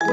Mbote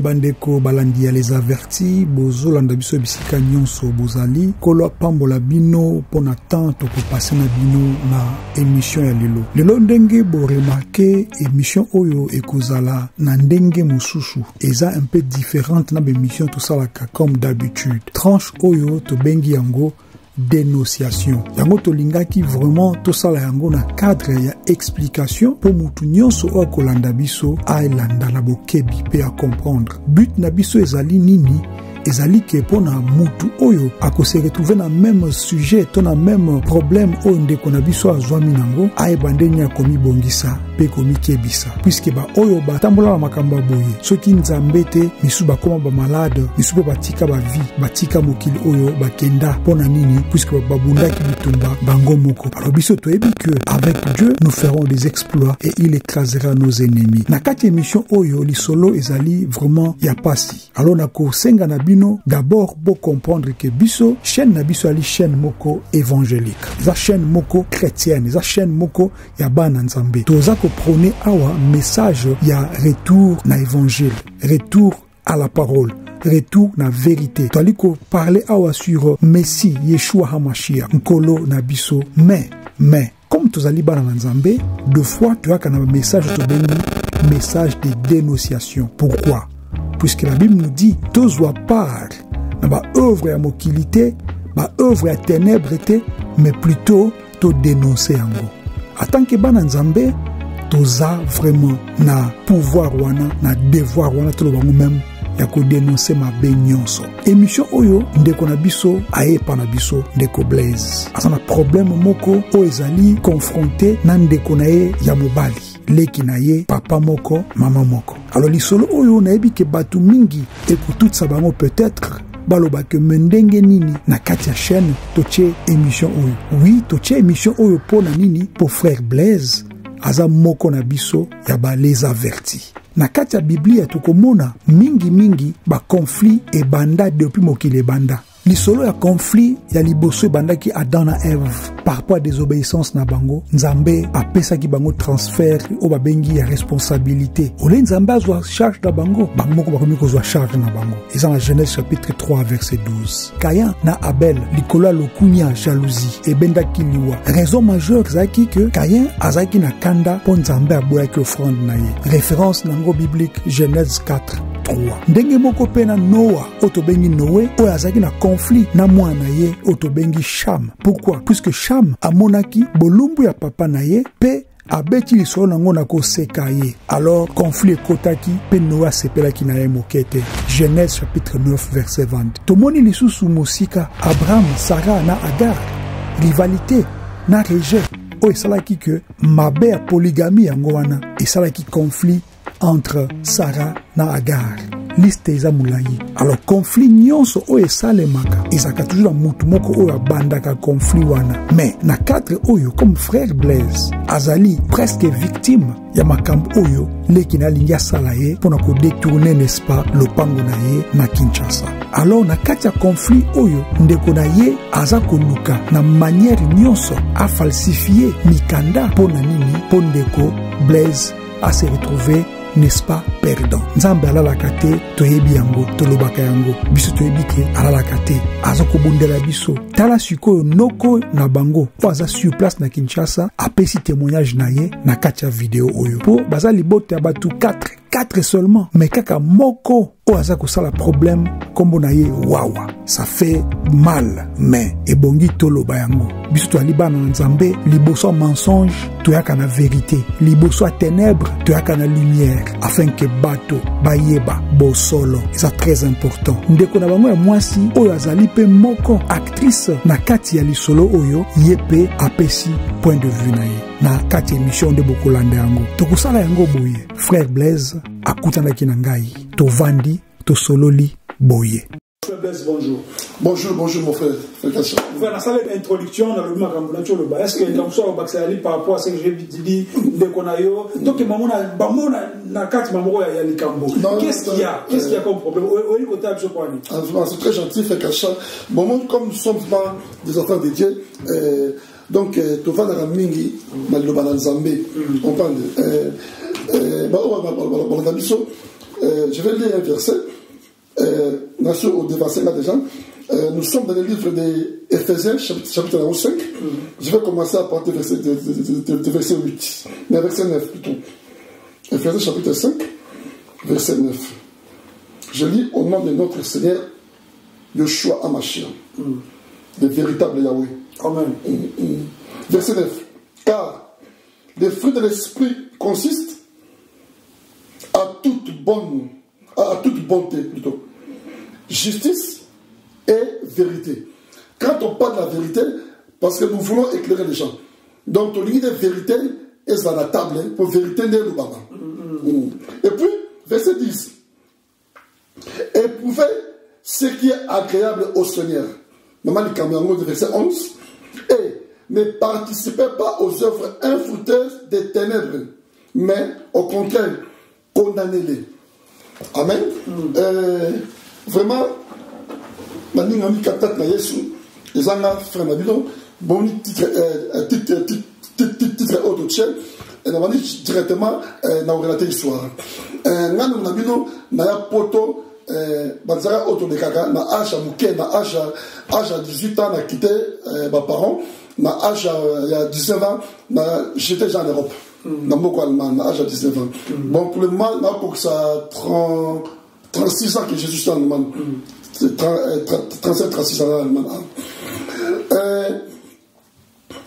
bandeko balandi les avertis bozo landa biso bisika nyonso bozali kolo pambola bino pona tanto ko passer na bino na émission ya lelo ndenge bo remarquer émission oyo ekozala na ndenge mususu eza un peu différente na émission tout ça la comme d'habitude tranche oyo to bengi yango dénonciation yango to lingaki vraiment tout ça la yango na cadre ya explication pour mutu nyonso o kolanda biso ailanda na bokebi pe a comprendre but na biso ezali nini ezali ke pona mutu oyo akose retrouver na même sujet to na même problème oyo ndeko na biso azwami nango aibande nya komi bongisa pe komi kebisa puisque ba oyo batambola na makamba boye soki nzambe te misu bakoma ba malade misu pe batika ba vie batika mokili oyo bakenda pona nini puisque babunda ki bitumba bango moko alors biso toyebi que avec Dieu nous ferons des exploits et il écrasera nos ennemis na kati émission oyo lisolo ezali vraiment ya pasi alors na ko senga na d'abord pour comprendre que biso chaîne na biso ali chaîne moko évangélique za chaîne moko chrétienne za chaîne moko ya bana nzambe toza ko prôner awa message ya retour na évangile retour à la parole retour na vérité toli ko parler awa sur Messie Yeshua Hamashiach nkolo na biso mais comme tozali bana nzambe deux fois tu as kana message to bengi message de dénonciation pourquoi puisque la Bible nous dit tous doivent part dans ma œuvre à mokilité, ma œuvre à ténèbres, mais plutôt to dénoncer en gros. En tant que ban nzambe, toza vraiment na pouvoir wana, na devoir wana tout le monde même ya ko dénoncer ma benyonso. Émission oyo ndeko na biso ayepa na biso ndeko Blaise. Asana problème moko o ezali confronté na ndeko na ye ya mobali. Leki na ye papa moko mama moko alors lisolo oyo nayebi ke batu mingi écoute ça bango peut-être baloba ke mendenge nini na kati ya chaîne toche émission oyo oui toche émission oyo pona nini pour frère Blaise aza moko na biso ya ba les avertis na kati ya Biblia tukomona mingi ba conflit e banda depuis mokili banda lisolo ya conflit ya liboso bandaki Adam na Eve par rapport à désobéissance na bango nzambe apesa ki bango transfert o babengi ya responsabilité ole nzambe azwa charge na bango moko bakomi kozwa charge na bango eza na Genèse chapitre 3 verset 12 Caïn na Abel likolo lokunya jalousie e bendaki liwa raison majeure zaki que Caïn azaki na kanda po nzambe aboyaki offrande na ye référence nango biblique Genèse 4 ndenge moko pe na Noah otobengi Noé oyo azaki na conflit na mwana ye otobengi Cham pourquoi puisque Cham amonaki bolumbu ya papa na ye pe abeti lisolo nango na koseka ye alors conflit ekotaki pe Noah sepelaki na ye mokete Genèse chapitre 9 verset 20 tomoni lisusu mosika Abraham Sarah na Agar rivalité na rejet oyo esalaki que mabe ya polygamie yango wana esalaki conflit entre Sarah na Agar liste eza mulai alors conflit nyonso oyo esalemaka ezaka toujours mutu moko oyo abandaka conflit wana mais na cadre oyo comme frère Blaise azali presque victime ya makambo oyo leki na lingi asala ye mpona kodetourner n'est-ce pas lopango na ye na Kinshasa alors na kati ya conflit oyo ndeko na ye aza koluka na manière nyonso a falsifier mikanda mpona nini mpo ndeko Blaise a se retrouver n'est-ce pas perdant nzambe alalaka te toyebi yango tolobaka yango biso toyebi ke alalaka te aza kobundela biso tala sikoyo noko na bango po aza sur place na Kinshasa apesi témoignage na ye na kati ya video oyo po baza libote ya batu 4 seulement mais kaka moko o aza kosala problème kombo na ye wawa ça fait mal mais ebongi toloba yango biso to alibana nzambe liboso mensonge toyaka na vérité liboso ténèbres toyaka na lumière afin que bato bayeba bosolo c'est très important ndeko na bango ya mwasi oyo azali pe moko actrice na kati ya lisolo oyo yepe apesi point de vue na ye na kati émission de bokolanda yango tokusala yango boye frère Blaise akutanaki na ngai tovandi tosololi boye Bonjour. Bonjour mon frère. Dans la salle d'introduction, dans le est-ce que dans ce par rapport à ce que j'ai dit, donc qu'est-ce qu'il y a comme problème? C'est très gentil, frère Kacha. Bon, comme nous sommes pas des enfants de Dieu, donc tu vas dans la mingi, on parle je vais lire un verset. Au verset là déjà. Nous sommes dans le livre d'Éphésiens, chapitre 5. Je vais commencer à partir du verset 8. Mais verset 9 plutôt. Éphésiens chapitre 5, verset 9. Je lis au nom de notre Seigneur, Yeshua HaMashiach, le véritable Yahweh. Amen. Verset 9. Car les fruits de l'esprit consistent à toute bonté plutôt. Justice et vérité. Quand on parle de la vérité, parce que nous voulons éclairer les gens. Donc, on dit de vérité, et c'est à la table, pour vérité de l'Obama. Et puis, verset 10. Éprouvez ce qui est agréable au Seigneur. Maman, le Cameroun, verset 11. Et ne participez pas aux œuvres infructueuses des ténèbres, mais au contraire, condamnez-les. Amen. Vraiment, Mani Nami Katat na Yesu, les Anna frère Nabilo, bon titre haut de chaîne, et on va directement dans relater l'histoire. Nanu Nabilo, Naya Poto, Banzara Auto de Kaka, na Aja Mouké, na Aja 18 ans, na quitté mes parents, na Aja il y a 19 ans, j'étais déjà en Europe. Dans beaucoup allemand, na Aja 19 ans. Bon, pour le moment, na pour que ça 36 ans que je suis en Allemagne. 37-36 ans en Allemagne.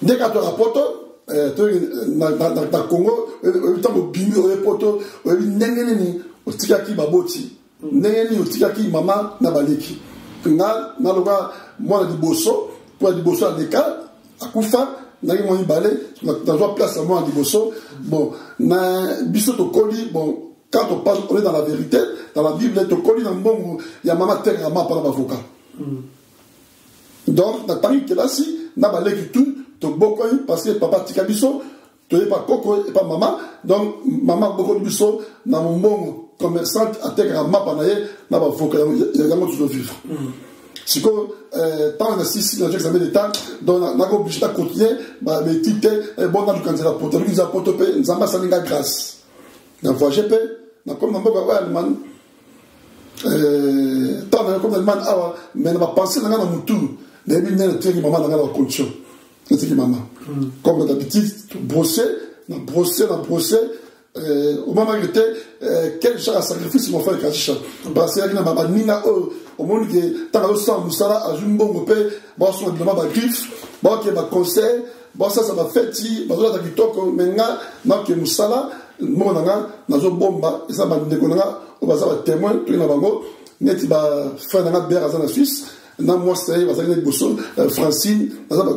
Dès que tu rapportes, dans le Congo, tu as un bimi au poto, tu as un tikaki baboti, tu tikaki maman nabaleki. Na loga moi di bosso, pour di bosso à l'écart, à Koufa, na qui moi balé, dans une place à moi di bosso. Bon, na biso to koli, bon. Quand on parle, on est dans la vérité, dans la Bible, tu connais dans le monde, il y a maman terre et maman par l'avocat. Donc, dans Paris, que là, si, n'a pas l'écrit tout, tu as beaucoup, parce que papa Tikabiso, tu n'es pas coco et pas maman, donc maman beaucoup de biso, dans mon monde commerçant, à terre et maman par n'a pas avocat, il y a vraiment tout de vivre. Si quand tant on a six dans l'examen d'état, donc on a obligé de continuer, mais titre, bon, dans le candidat pour te dire, nous avons porté, nous avons passé la grâce. Dans le voyage, comme dans le Allemagne, tant comme l'Allemagne, mais on va penser dans le tout, mais il y a une maman dans la condition. C'est maman. Comme d'habitude, brosser, au moment où j'étais, quel genre de sacrifice mon frère Kachisha. Parce que ma nina au moment où tant que ça, Moussala, à Jumbo, mon père, bon, son demande à griffe, bon, qui m'a conseillé, bon, ça m'a fait, bon, là, t'as dit, maintenant, non, que Moussala, moi nazo bomba eza ba ndeko nanga obaza ba témoin to na bango neti ba frère nanga ber azana Suisse na moi c'est bazali na bosso Francine baza ba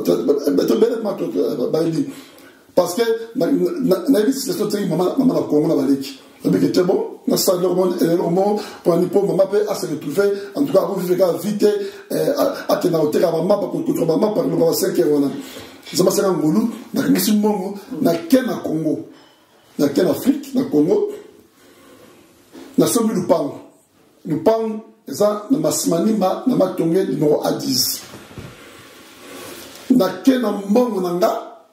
to bellement ba li parce que na bi c'est ça maman na Congo na baleki donc que c'est bon na ça le monde pour un pour maman peut à se retrouver en tout cas vous vivez vite à te na hôtel maman pas contre maman par le 5 € on a ça m'a c'est un ngolu na ngisi mongo na Kenya Congo. Dans quelle Afrique, dans le Congo, nous sommes Lupang. Lupang, c'est un masmani, na matongé numéro A10. Dans quel monde nanga,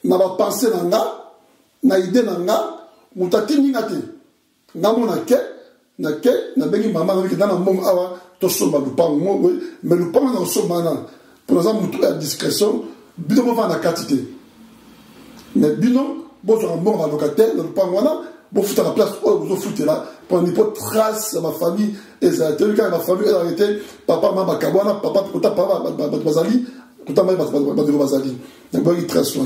na ba pensée nanga, na idée nanga, mutati ningate. Na monake, na bengi maman, na dans le monde awa, to somba Lupang, mais Lupang na somba na. Pour exemple, mutu à discrétion, bino va na quantité. Mais bino, bon, sur un bon locataire, dans le pangwana, bon, foutre à la place, oh, vous foutez là, pour une hypothèse trace à ma famille, et ça a été le cas, ma famille, elle a arrêté, papa, maman, kabwana, papa, kota, papa, bazali, kota, maman, bazali. Donc, bon, il trace,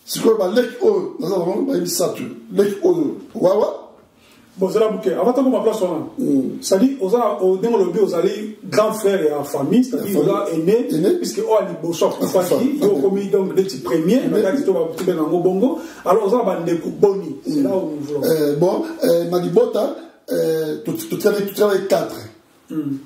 c'est quoi, l'ek, oh, nous avons, il ça, l'ek, oh, wawa. Bon, c'est là, bouquet. Avant de ma place, c'est-à-dire, au développé, aux allés, grand frère et en famille, c'est-à-dire, aux allés aînés, puisque, oh, les beaux sorts, donc, donc, des petits premiers, bongo, alors, aux allés, des coups boni. C'est là où nous voulons. Bon, Nalibota, tu travailles 4.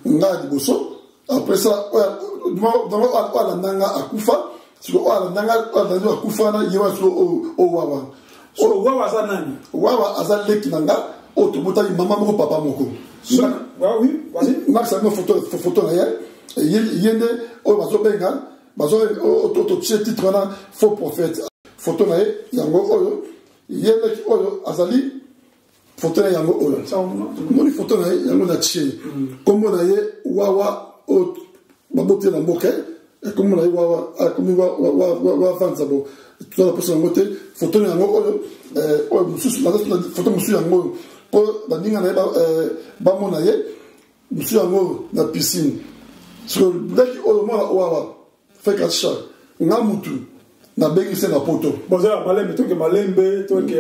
nga liboso après ça dans la nanga akufa siko la nanga dans akufa na yewa so o wawa so wawa za nani wawa azaleki nanga o to botali mama moko papa moko oui vas-y nga sa photo na yende o bazo benga bazo to titre na faux prophète photo na yango oyo yende oyo azali photo na yango oyo moni photo na yango na tshie kombo na ye wawa o babote na mboke kombo na ye wawa komi wa vanza bo to la personne ngote photo na yango oyo mususu na photo mususu yango po baninga na ba mona ye mususu yango na piscine so daki oyo mona wawa feka sha nga mutu na bengise na poto bozala malembe toke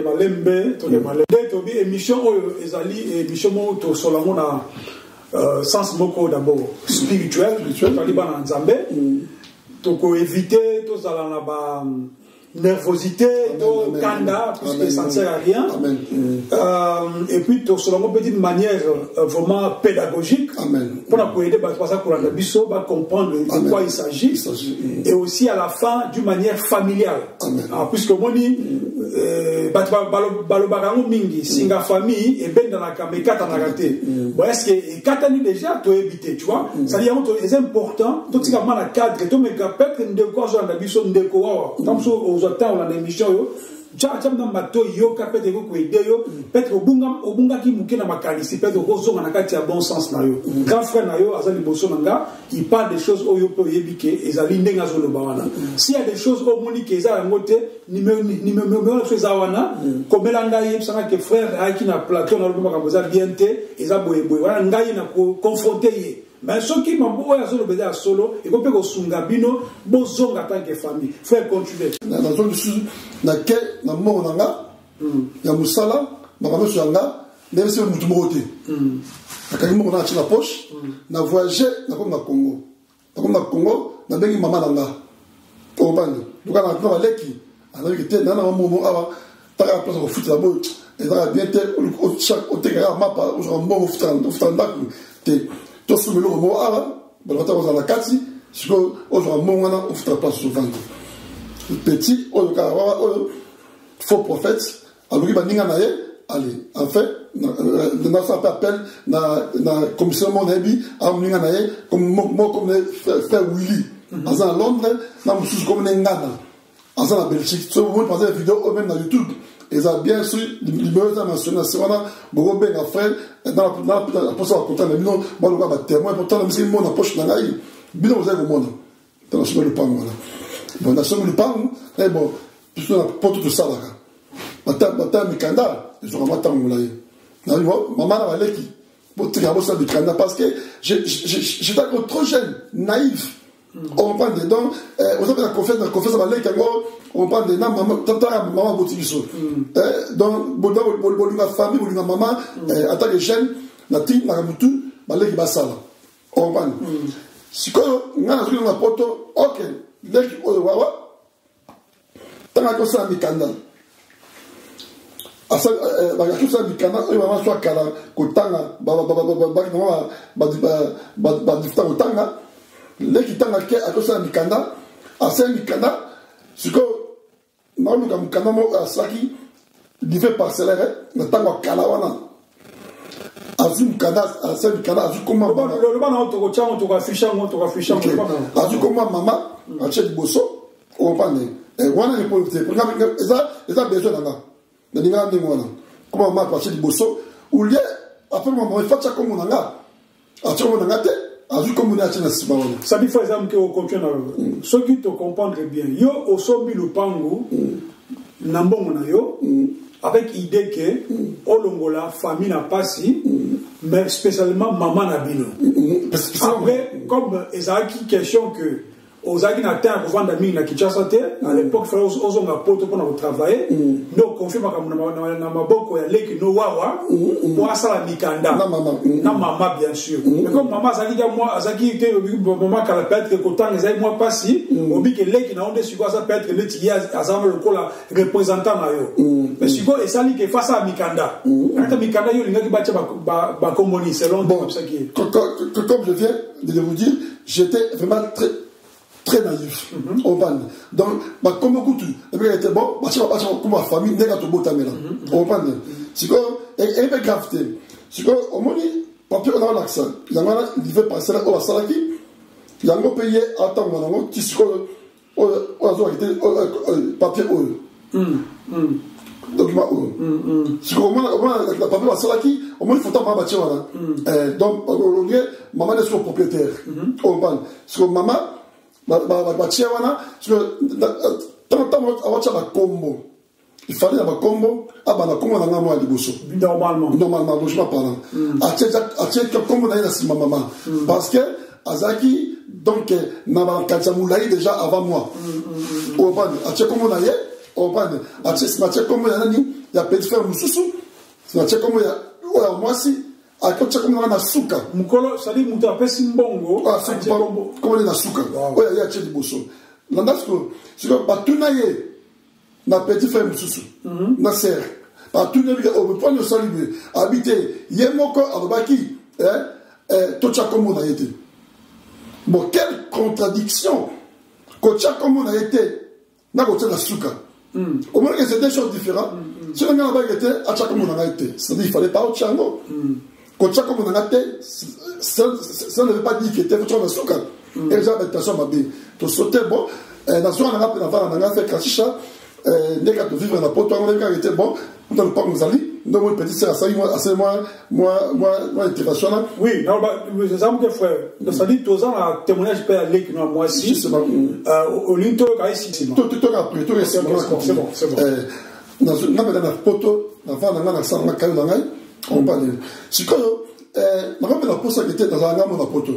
malembe to bi émission oyo ezali émission mo to solango na sens moko d'abord spirituel tali bana nzambe to ko éviter to zala na ba nervosité to kanda parce que ça ne sert à rien et puis to solango peut d'une manière vraiment pédagogique pour la aider ba ça pour la biso ba comprendre de quoi il s'agit et aussi à la fin d'une manière familiale puisque moni balo barango mingi singa famille et ben dans la kamekata na raté bon est-ce que katani déjà to éviter tu vois ça dit c'est important donc si la cadre to me peut-être ndeko zo na biso ndeko wa tamso temps on a l'émission yo tcha na mato yo kapete ko aider yo peut-être obunga ki muke na makalisi peut-être ko zo na kati ya bon sens na yo grand frère na yo azali boso nanga il parle des choses oyo peut yebike ezali ndenga zo lo bawana s'il y a des choses au monique ezala ngote numéro choses awana komela ngai sanga que frère aki na plateau na lo makambo za bienté eza boye wana ngai na confronter ye mais ce qui m'a beaucoup à solo à solo et qu'on peut que sungabino bozong en tant que famille frère continuer na zone sud na ke na mo nanga ya musala makambo yanga même si mutu moté akaki mo na china poche na voyager na Congo na bengi mama nanga o bandi duka na kwa leki ana ki na mo awa ta place au foot la bo et ça bien te au chaque au te ga mapa au mo futa ndaku te to sumelo mo ara balata ko za kati siko o zo mo ngana o futa place souvent petit o ka wa faux prophète alors ba ninga na ye allez en fait na ça appel na commission mon abi am ninga na ye comme faire Willy à Londres na musu comme ngana à Belgique so vous passer vidéo même dans YouTube et ça bien sûr libérer ça mentionné c'est voilà beaucoup ben frère dans la poste à côté mais non bon le gars témoin pourtant mais c'est mon approche dans la bien vous avez mon dans le pan voilà bon dans le pan et bon tout ça pour tout ça là bata mikanda ils ont vraiment tangulaye na maman na baleki pour tirer ça de mikanda parce que j'étais encore trop jeune naïf on prend dedans on a la confiance à baleki on parle de maman maman botibiso donc bolinga famille bolinga maman en tant que jeune na tin na mutu baleki basala on parle siko ngana zulu na poto OK leki oyo wawa tanga ko sa mikanda asa ba ko sa mikanda oyo mama so kala ko tanga ba difta ko tanga leki tanga ke akosa mikanda asa mikanda siko naluka mukanda mo asaki dive parcellaire na tango kala wana azum kada asa mikanda azukoma le bana to chamo to afisha azukoma mama ache liboso o pande wana ni politique pour eza besoin nanga na ninga ndi ngona kuma mama ache liboso ou lié après maman facha comme nanga ache comme nanga te ça dit par exemple que au comprendre ceux qui te comprendre bien yo au sombi le pango nambongo na yo avec idée que olongola famille n'a pas si mais spécialement maman na bino après comme ezaki question que aux agues na terre pour vendre mine na Kinshasa à l'époque il fallait aux hommes à poto pour travailler donc confirme na maboko ya leki no wawa pour asala mikanda na mama bien sûr mais comme maman azaki que maman kala peut-être que kotan ezai moi passi obi que leki na onde siko ça peut être le tia azama le kola représentant na yo mais siko esali que face à mikanda quand mikanda yo linga ki bacha ba komoni selon comme ça qui comme je viens de vous dire j'étais vraiment très naïf. On parle. Donc, comme beaucoup de il était bon, comme ma famille, n'est pas tout beau tamela. On parle. C'est comme, et bien grave. C'est comme, au moins, papier, on a l'accent. Il y a un livre passé là, on a salaki. Il y a un payé, attends, on a un petit on a été papier haut. Document haut. C'est comme, au moins, le papier, on a salaki, au moins, il faut t'en bâtir, voilà. Donc, au lieu, maman est son propriétaire. On parle. C'est comme, maman, batia wana tant combo il fallait ba combo abana combo na ngamo aliboso normalement je parle atia combo na sima maman parce que azaki donc na ba katamulai déjà avant moi on parle atia combo na ye on parle atia combo na nani ya petit frère mususu atia combo ya moi si akocha kama na suka mukolo sali mutu apesi mbongo comment na suka oya ya chedi boso landasko siko batuna ye na petit frère mususu na sœur batuna bi o pano salibe habiter ye moko abaki tocha comme on a été bon quelle contradiction kocha comme on a été na kocha na suka au moins que c'est des choses différentes si on a pas été acha comme on a été c'est-à-dire il fallait pas au chango quand ça comme on a été ça ne veut pas dire qu'il était trop dans son cas et j'ai attention ma bien to sauter bon dans son on a fait kashisha les gars de vivre dans poto on a été bon dans le parc nous allons donc mon petit c'est assez moi intégration là oui non les amis que frère ça dit tous ans à témoignage pas aller que moi aussi au linto kai si tout après tout c'est bon dans une poto avant na ça na kai na on parle si quand na la posa qui était dans la gamme na poto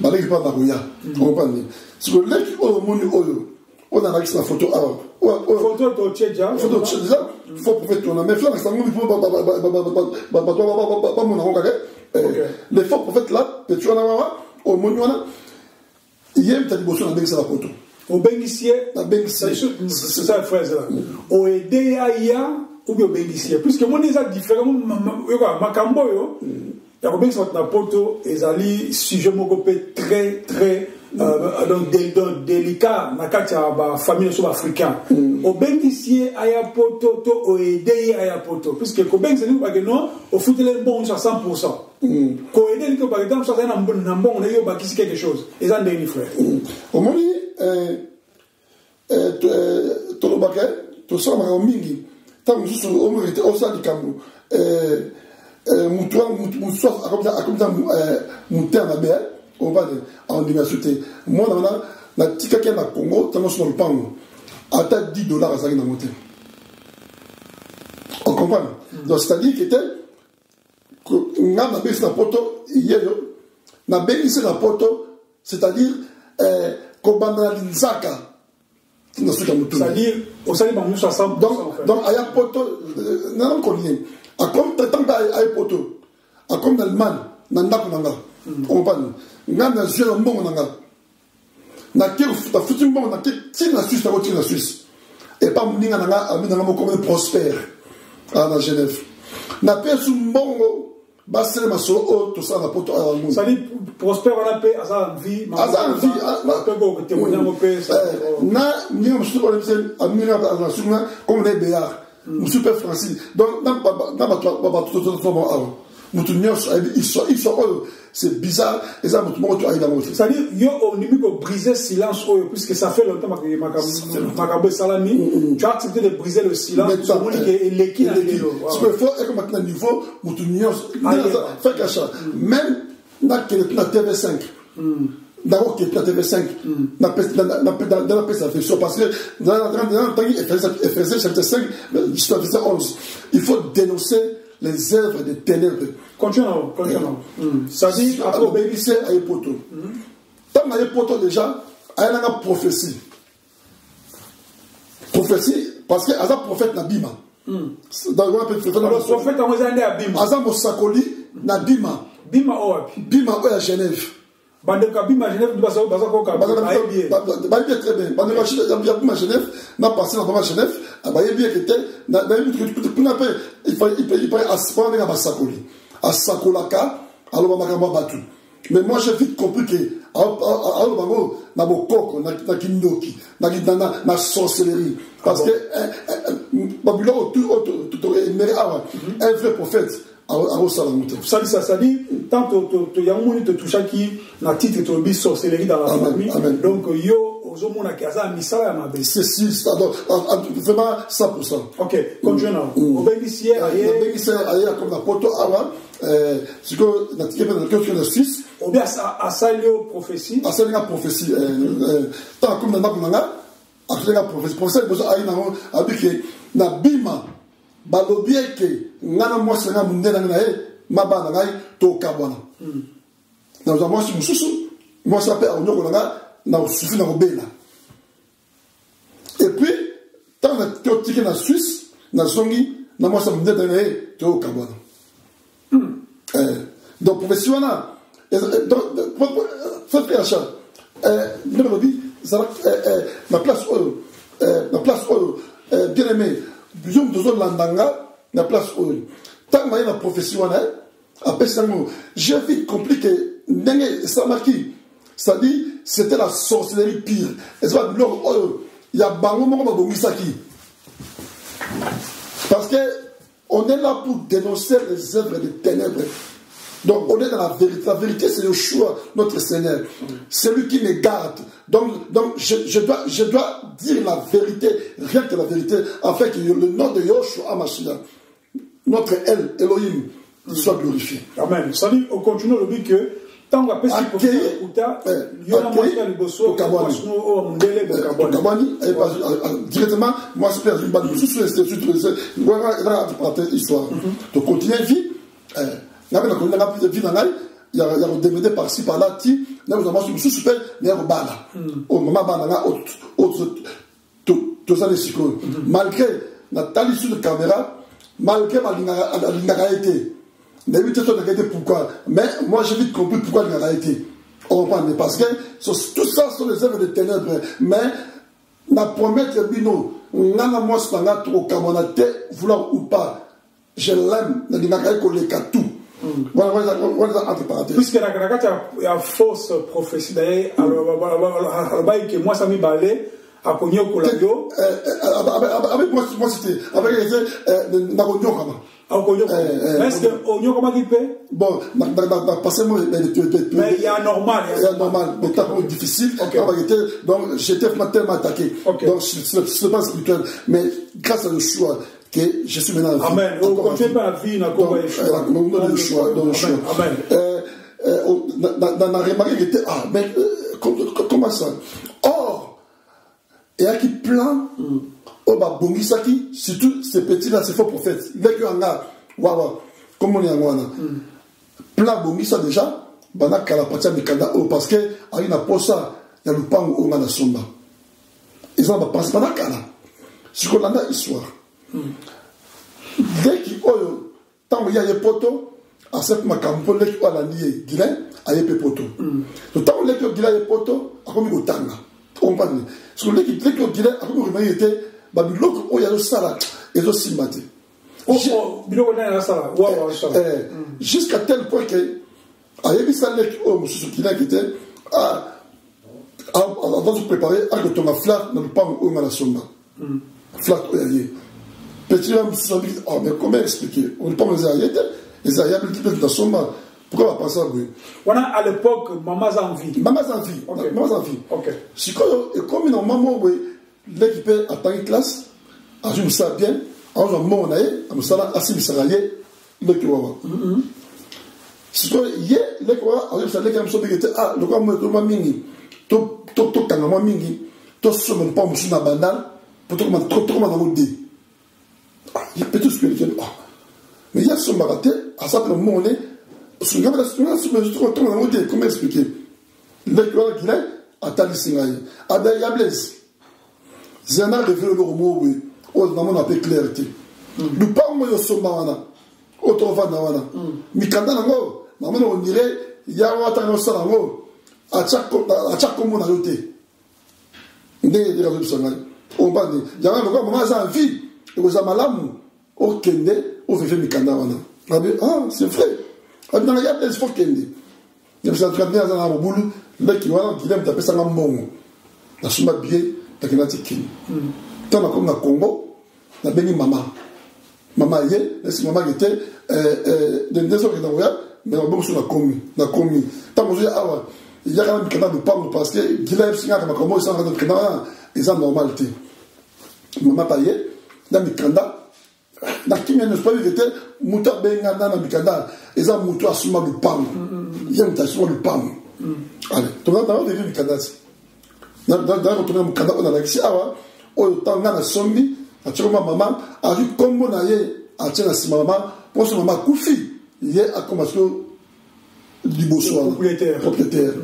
ba leki pa na ruya on parle si le leki o moni oyo on a la photo avant photo to tcheja faut pour faire tourner mais là ça ngoni pour ba mon ngaka les faux prophètes là tu na wa o moni wana yem ta diboso na bengi la photo au bengisie c'est ça frère là o aider aya ou bien bénéficier puisque mon est différent makambo yo ya ko bengi na poto ezali sujet moko très très donc délicat na kati ya ba famille so africain au bénéficier aya poto to o aider aya poto puisque ko bengi c'est nous parce que non au foot les bon à 100% ko aider que par exemple ça na bon na yo ba kisi quelque chose et ça ndeni frère au moni to lo bakay to ça ma mingi tant que je suis au moins au sein du Cameroun on va en université moi na tika ke na Congo tant sur le pango à $10 à ça na monter on comprend donc c'est-à-dire que était na baisse na poto yelo na baisse na poto c'est-à-dire ko banalizaka c'est-à-dire au salut bango 60 donc aya poto na konien a comme tant aya poto a comme Allemagne na ndako nanga on parle ngana jeu mbongo nanga na ke futa futu mbongo na ke na Suisse na Suisse et pas mninga nanga amina ngamo comme prospère à Genève na pesu mbongo basele masolo tout ça na poto à monde ça dit prospère on a paix à sa vie peu go témoigner mon paix na ni on se on dit amina na suna comme les béards ou super français donc na ba tout forme c'est bizarre et ça c'est-à-dire yo on dit que briser silence puisque ça fait longtemps que salami tu as accepté de briser le silence pour montrer que l'équipe ce qu'il faut est que maintenant niveau fait cacha même na TV5 d'abord que la TV5 n'a pas sa version parce que dans le temps il faisait chapitre 5 chapitre 11 il faut dénoncer les œuvres des ténèbres. Continuons. Ça dit, après, obéissez à Epoto. Tant à Epoto déjà, aya nga prophétie parce que aza prophète na bima dans le prophète en ozande ya bima aza mosakoli na bima owapi bima oya Genève bande ka bima Genève baza ko ka ba bien très bien bande ka bima Genève na passé na bima Genève ba bien que te na kuna pe il peut asprendre na basakoli asakolaka alors ba makamba batu. Mais moi j'ai vite compris que alors na bokoko na kindoki na sorcellerie parce que Babylone tout un vrai prophète ça dit tant que yamoni te toucha qui na titre to bi sorcellerie dans la famille donc yo ozomona kaza misala ya mabe c'est vraiment 100%. OK continuons obéissez aye comme la poto awa ce que na titre na Suisse ou bien à salio prophétie tant comme na nanga a la prophétie besoin ayi na abike na bima balobieke ngana mwasi nga mundela nga mabana ngai to kabwana na za mwasi mususu mwasi ape onyoko nga na sufi na robela et puis tant na totike na Suisse na zongi na mwasi mundela nga to kabwana donc professionnel donc fait achat neurologie na place bien aimé plusieurs de landanga na place où tant que la prophétie après ça j'ai vite compris que ça marqué ça dit c'était la sorcellerie pire et ça il y a bango moko misaki parce que on est là pour dénoncer les œuvres des ténèbres. Donc on est dans la vérité. La vérité c'est Yeshua, notre Seigneur. C'est lui qui me garde. Donc je dois dire la vérité, rien que la vérité, afin que le nom de Yeshua Hamashiach, notre Elohim, soit glorifié. Amen. Ça dit, on continue le but que tant qu'on a pu directement, moi je perds une balle de sous histoire. Donc continuer vie. Il y a un DVD par-ci par-là, il y a un super, il y a un bala. Au moment malgré la talissu de caméra, malgré ma été. Pourquoi? Mais moi j'ai vite compris pourquoi il n'a été. Parce que tout ça sont les œuvres de ténèbres. Mais la promesse de Bino, on a moi ce qu'on a trop vouloir ou pas, je l'aime, il n'a pas tout. Puisque la fausse prophétie d'ailleurs, alors que moi ça m'est balé à cogner au coladio. Avec moi c'était avec les Nagonyo. Est-ce que Onyo comment il paie? Bon, mais il y a normal. Il y a normal, mais t'as difficile. Donc j'étais tellement attaqué. Donc c'est pas spirituel, mais grâce à le choix que je suis maintenant. Amen. On continue pas la vie, on a quoi le choix, dans le choix. Amen. Dans la remarque, il était mais comment ça? Or, il y a qui plan. Oh bah bongisaki, surtout ces petits là, ces faux prophètes. Dès que on a, waouh, comme on est en wana. Plan bongisa déjà, bana kalapatia mikanda oh parce que à une aposa, il y a le pan au mana somba. Ils ont pas pensé bana kala. Ce qu'on a histoire. Dès qu'il oh tant il y a des poteaux, à cette makampo dès qu'il a la nié, gilen, a des poteaux. Le temps dès qu'il a des poteaux, a comme il tanga. Comprendre. Parce que dès qu'il gilen, a comme il était Babiloko o ya lo sala et aussi maté. Jusqu'à tel point que Ayebisa lek o mususu kina kite avant de préparer à que ton flat dans le pan o mala somba. Flat o yaye. Petit homme se dit mais comment expliquer? On ne peut pas les ayés multipliés dans somba. Pourquoi on va penser à vous? Voilà à l'époque maman Zanvi. Maman Zanvi. OK. Si comme une maman l'équipe a pris classe, a joué ça bien, a joué mon aïe, a joué ça assez salarié, le kiwawa. Si toi, hier, le kiwawa, a joué ça, le kiwawa, le kiwawa, mingi, to kangama mingi, to somme pas moussou na banal, pour to trop na modi. Il peut tout spirituel. Mais il y a ce maraté, à ça pour mon nez, sur la situation, sur le trop na modi, comment expliquer? Le kiwawa, atalisi ngai abe ya Blaise zena révélé le mot oui o na mona pe clarté du pango yo somba wana o to vanda wana mikanda nango na mona on dirait ya wata no sala ngo achako mona yote ndenge de razo bisanga on bande ya ngo mama za vie et aux amalamu au kende au fait mikanda wana ah c'est vrai dans la ya Blaise faut kende je me suis entraîné à la boulou le qui wana qui l'aime taper ça na mbongo na suma bié takina tikini tana comme na Congo na bengi mama ye laisse maman était de deux heures dans là mais on sur la commis tant que awa il y a quand même de parler parce que Guilherme Singa comme comment ça dans canada ils ont normalité maman taillé dans mikanda na kimia ne pas vérité muta benga na mikanda ils ont muto asuma le pam ils ont asuma le pam allez tu vas dans le mikanda dans retourner mikanda on a la awa o tanga na sombi a choma maman a vu comme na ye a tena si maman pour son maman koufi ye a commencé liboso propriétaire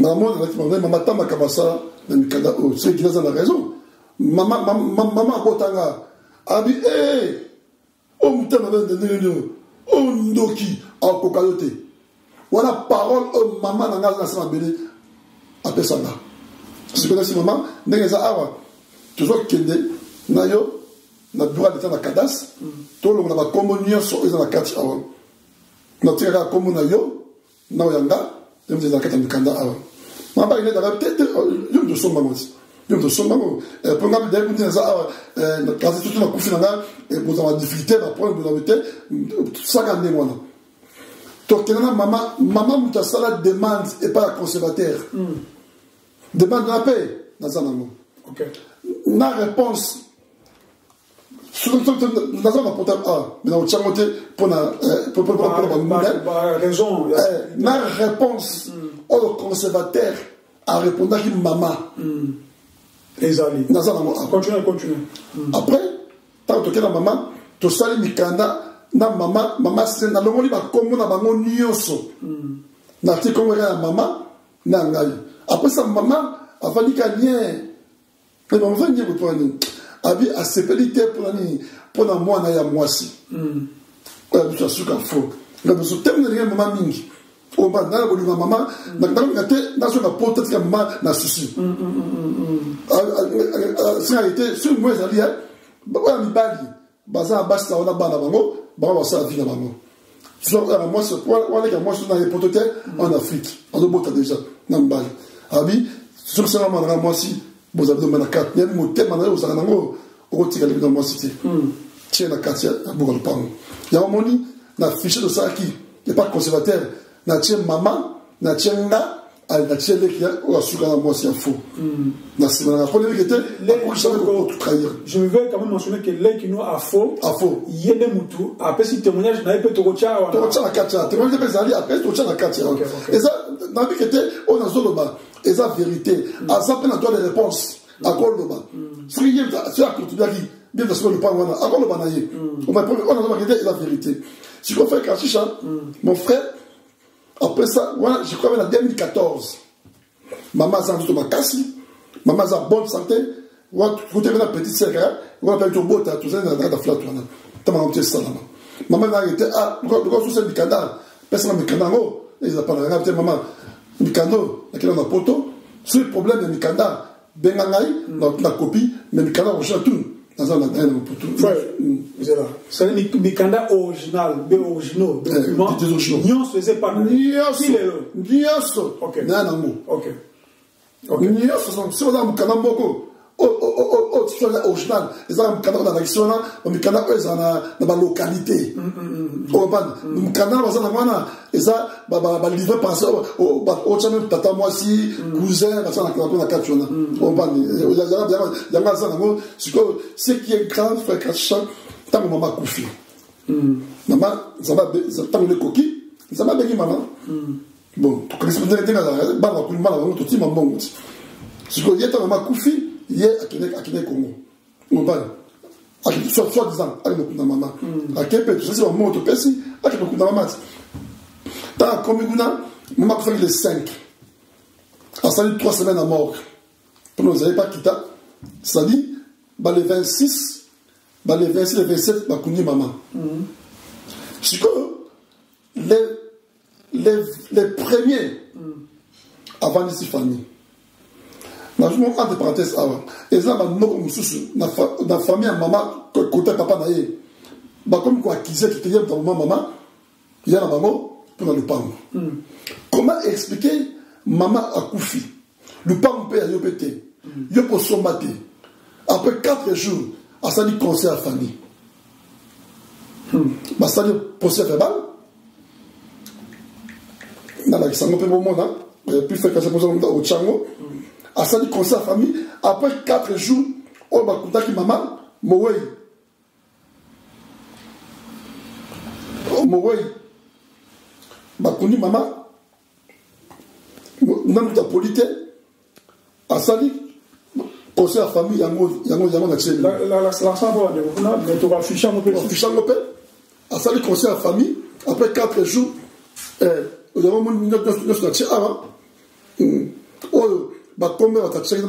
maman tamba kabasa na mikanda o c'est qu'il a la raison maman botanga abi o mutana de nyo o ndoki a kokayote wana parole o maman na ngasa sama bele apesanga c'est que si maman ndengeza awa toujours kende na yo na droit d'état na kadas to lo na ba communion so eza na kati awa na tika comme na yo na yanga dem de la kati mikanda awa mamba ile da tete yo de son maman yo de son maman pour nga de kunde za awa na kasi tout na kufina nga e boza ma difficulté na point de la vérité ça gande mona to kenana maman mutasala demande et pas conservateur demande la paix na zanamo OK na réponse sur la zone portable mais on tient pour raison na réponse au conservateur a répondu à maman ezali na zone continue après tant que la maman to sali mikanda na maman c'est na longoli ba kombo na bango nyonso na ti kombo ya maman na ngai après ça maman avali ka bien mais on va dire pour nous abi a sepelité pour na mwana ya mwasi kwa biso suka fo na biso temne rien maman mingi o ba na ko lima maman na ngate na so na porte ya maman na susi ça a été sur moi ça dia ba mi bali baza basta ona bana bango ba ba sa vina bango so moi ce wala ka moi na porte en Afrique on bota déjà na mbali abi sur ça maman moi si vous avez demandé à 4 000 mots, vous avez demandé dans ma cité. Tiens, la 4 000, il y a un moment, il y a un fichier de ça qui n'est pas conservateur. Il y a un maman, il y a un gars, il y a un qui est faux. Je veux quand même mentionner que les qui nous a faux, il y a des moutons. Après, si témoignage, il n'y a pas de témoignage. Témoignage de après, tu as la 4 000. Et ça, dans le cas, on a zoloba. Et ça, vérité. À ça, on a droit de réponse. À quoi le bas? C'est la culture qui bien de ce que le pan, à quoi le banaye? On a droit de la vérité. Si on fait Kachicha, mon frère, après ça, je crois en 2014, maman a dit ma casse, maman a bonne santé, vous avez une petite sœur, vous avez un beau tas, tout ça, dans la flatte, tu m'as dit ça. Maman a été, pourquoi sous ce Mikanda, personne n'a Mikanda, ils n'ont pas la maman, Mikando, il y a un poteau, c'est le problème de Mikanda, Bengangaï, la copie, mais Mikanda, on change tout. C'est Mikanda original, originaux, documents. Nyons faisait pas. Nyons. Ok. Ok. Nyons, c'est on a Mikanda beaucoup. Tu fais original. Les gens Mikanda dans l'action là, Mikanda eux dans la localité. Mikanda dans la mana, et ça, bah livrer par ça, au channel tata moi si cousin, ça na kachona. On va il y a ça nango, ce qui est grand frère Kacha, tant maman koufi. Maman, ça va tant le coquille, ça va béni maman. Bon, tu connais ce que tu as bah la kulma la tout maman bon. Ce que y a tant maman koufi, y a akine Congo. On va soit disant avec le maman. À quel point tu sais maman to pesi, avec le maman. Dans comme maman fait les 5. ça dit 3 semaines à mort. Pour nous, vous n'avez pas quitté. Ça dit, les 26, les 26, les 27, bah, qu'on y maman. C'est que les premiers avant ici famille. Dans le moment entre parenthèses, et ça, la famille à maman, côté papa naïe, comme quoi, qui sait qui est dans maman, il y a la maman pour le pain. Comment expliquer maman à Koufi? Le pain peut y péter, il peut se battre. Après 4 jours, à ça dit conseil à la famille. Ça dit procès verbal. Dans la sango pe moment là, puis faire que ça pose au chango. À ça dit conseil à la famille. Après 4 jours, on va contacter maman, Mowei. Mowei. Bakuni maman. N'a pas polité. À ça dit conseil à la famille, yango na tcheli. La sango de on a mais tu vas ficher mon peu. Ficher mon peu. À ça dit conseil à la famille. Après 4 jours, il y a un moment où nous avons dit comme on a checké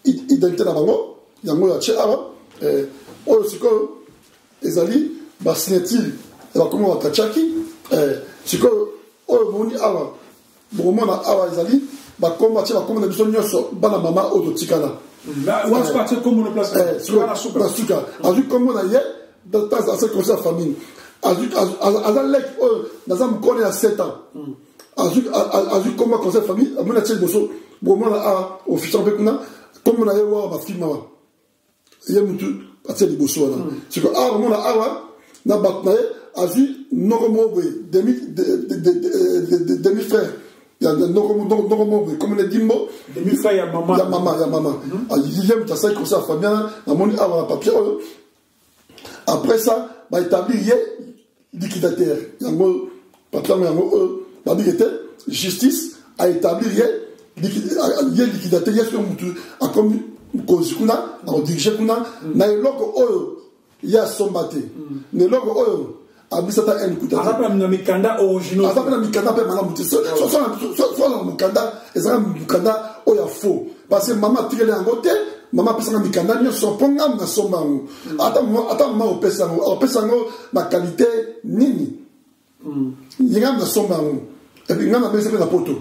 identité d'abord, il y a un moment où c'est que les alliés, signature, comme on a checké, c'est que on a bon les alliés, comme on a checké, comme on a besoin de la maman ou de Tikana. Là, on va partir comme on a placé. Comme on a hier, dans cette conseil de famille. Dans un collège à 7 ans, comme conseil de famille, on a tiré au fichier comme on a eu ma fille, il y a un peu de bosso. C'est que, on a vu demi-frère. Il y a comme on a dit, demi-frère, il y a maman. Il y a maman. Il y a un conseil de famille, on a papier. Après ça, il établir liquidateur. Justice a établi liquidateur. A comme cause kuna, a dirigé kuna, na logo il y a sombaté. Ne logo abisata en kuta. Azapa na mikanda original. Azapa na mikanda pe mala muti. Soit na mikanda, ezanga mikanda oya faux. Parce que maman tirele en côté. Maman pesa na mikanda nyo so ponga na somba ngo ata mama opesa ngo na qualité nini yinga na somba ngo et puis ngana bese na poto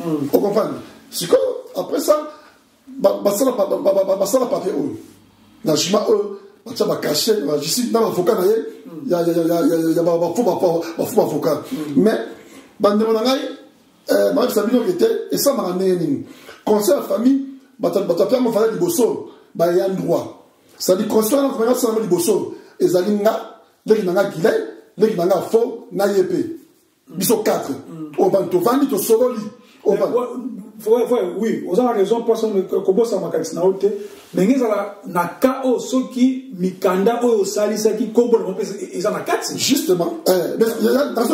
on comprend c'est que après ça basala papier na jima bacha ba cacher ba ici na avocat na ye ya ba faux avocat mais bandemo na ngai ma sabino était et ça m'a neni conseil à famille batapia mo fala liboso ba ya droit ça dit construire la vraiment ça liboso ezalinga leki nanga gile leki nanga fo na yepe biso 4 on va to vandi to sololi on va oui on a raison parce que kobo sa makati na ote mais ngeza na ka o soki mikanda o salisa ki kombo na pesa eza na kati justement dans ce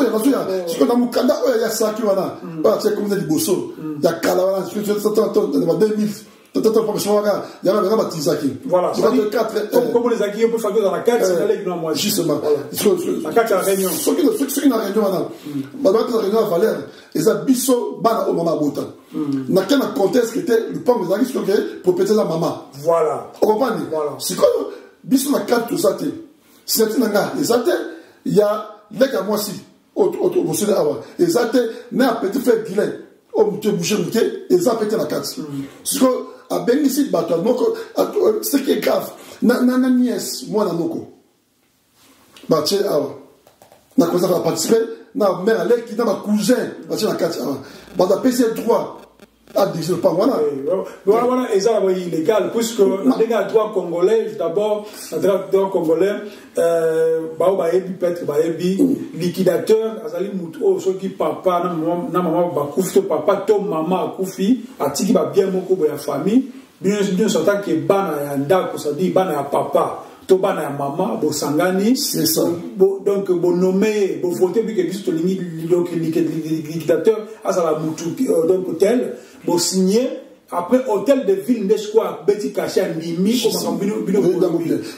c'est que dans mukanda o ya saki wana ba c'est comme liboso ya kala wana c'est 2000 il y a un baptisaki. Voilà. Comme les acquis, on peut faire dans la carte, c'est d'aller avec moi. Justement. La carte à la réunion. Ceux qui n'ont rien réunion, la réunion à Valère, ils ont biso, bana au maman bota. N'a qu'un contexte qui était le pomme des acquis, c'est propriété de la maman. Voilà. On comprend? Voilà. C'est quoi? Biso la carte, tout ça, c'est il y a les gars, moi aussi, au Sud Awa. Et ça, n'a petit fait vilain. Oh, tu bouger, et ça, pété la carte. C'est quoi? À Bénissi, ce qui est grave, na nièce, moi, na noko. Baché, na cause à participer, na mère, qui n'a pas cousin, baché la carte, bah, PC droit à diriger le pas, voilà. Voilà, et ça, c'est illégal, puisque les gars, droit congolais, d'abord, droit congolais, peut-être, liquidateur, azali muto, ceux qui papa, na maman, bakoufto, papa, to maman, koufi, atiki, bien moko, la famille, bien sûr, que bana ya ndako, ça dit, bana ya papa, to bana ya maman, bo sangani, c'est ça. Donc, bo nommé, bo voté, puis que biso donc, liquidateur, azala mutu, donc, tel, bo signé, après hôtel de ville d'espoir beti kacha ndimi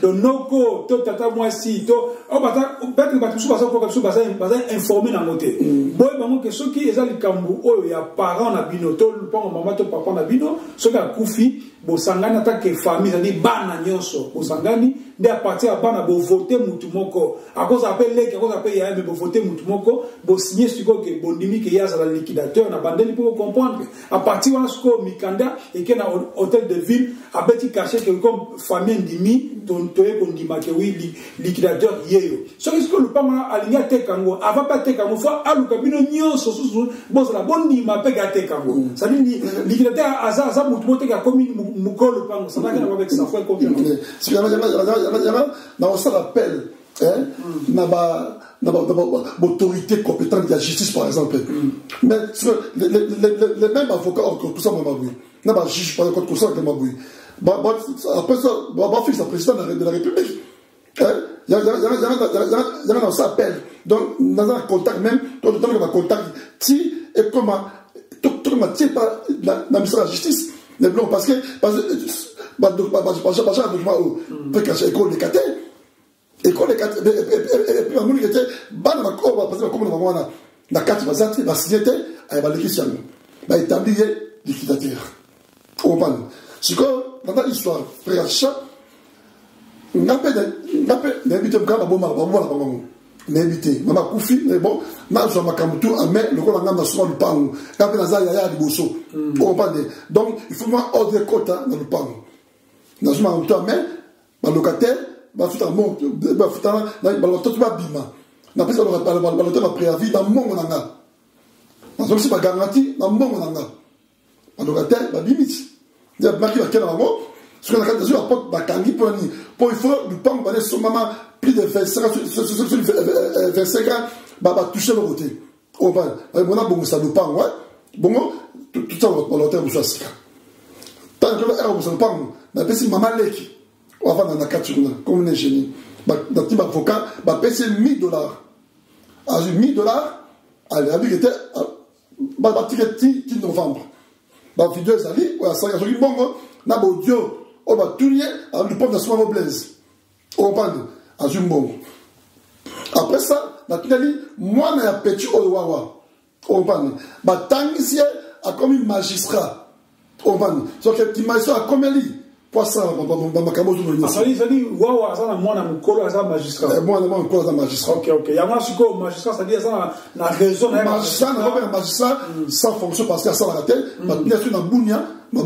donc noko to tata moi si to peut-être que informé dans côté boy bango que ceux qui ezali kambu oyo ya parents na bino to lupango maman to papa na bino ceux qui a kufi bo sangani attaque famille c'est dire bana nyonso bo sangani de à partir à bana bo voter mutu moko à cause appelle les à cause appelle ya bo voter mutu moko bo signer siko que bon dimi que ya za liquidateur na bandeli pour comprendre à partir wa siko mikanda et que na hôtel de ville a petit caché que comme famille ndimi ton toye kon dima que oui liquidateur yeyo so est-ce que le pama alinya te kango avant pas te kango fois aluka bino nyonso susu bon c'est la bonne dima pe gate kango ça dit liquidateur aza mutu mote ka commune mukolo pango ça n'a rien à voir avec ça faut comprendre si on se rappelle na autorité compétente de la justice par exemple mais les mêmes avocats tout ça m'a oui na ba juge par contre tout ça m'a oui après ça va fixer le président de la République il y a un appel donc dans un contact même tout le temps que va contact si et comment tout le monde tient pas la ministre de la justice les blancs parce que école de caté école de caté et puis on était ban na ko parce que comme on va na carte bazati ba signété ay ba l'équipe ba établir liquidateur on parle c'est que dans l'histoire frère chat n'habite pas la bombe n'habite mama kufi mais bon na zo makamutu ame le ko ngamba so le pango quand na za ya liboso on parle donc il faut moi ordre quota dans le pango na zo makamutu ame ba locataire ba futa mon ba futa na ba locataire ba bima na pesa ba locataire ba préavis dans mon nanga na zo si ba garantie dans mon nanga ba locataire ba bimiti ya marqué la kena mo ce qu'on a quand sur porte bakangi pour il faut le pango ba son maman plus de 25 ans bah toucher le côté on va on a bon ça le pango ouais bon tout ça on va l'hôtel vous ça tant que là on se pango na pesi maman leki on va dans la cature comme un génie bah dans petit avocat bah payer $1000 à $1000 allez avec était bah ticket novembre bah vidéo sali ouais ça y a bon na audio on va tourner à le pont de ce moment blaise on parle à Zumbongo. Après ça, moi, je suis petit Owawa. On parle. Tangisie a comme un magistrat. On parle. Donc, le magistrat a comme un lit. Pour ça, ma camozo no ça dit Wawa, ça, moi, na mukolo, ça, magistrat. Moi, na mukolo, ça, magistrat. Ok. Il y a un magistrat, ça dit, ça, na raison. Magistrat, n'a pas un magistrat sans fonction parce qu'il y a ça la tête. Bien sûr, dans Bounia, on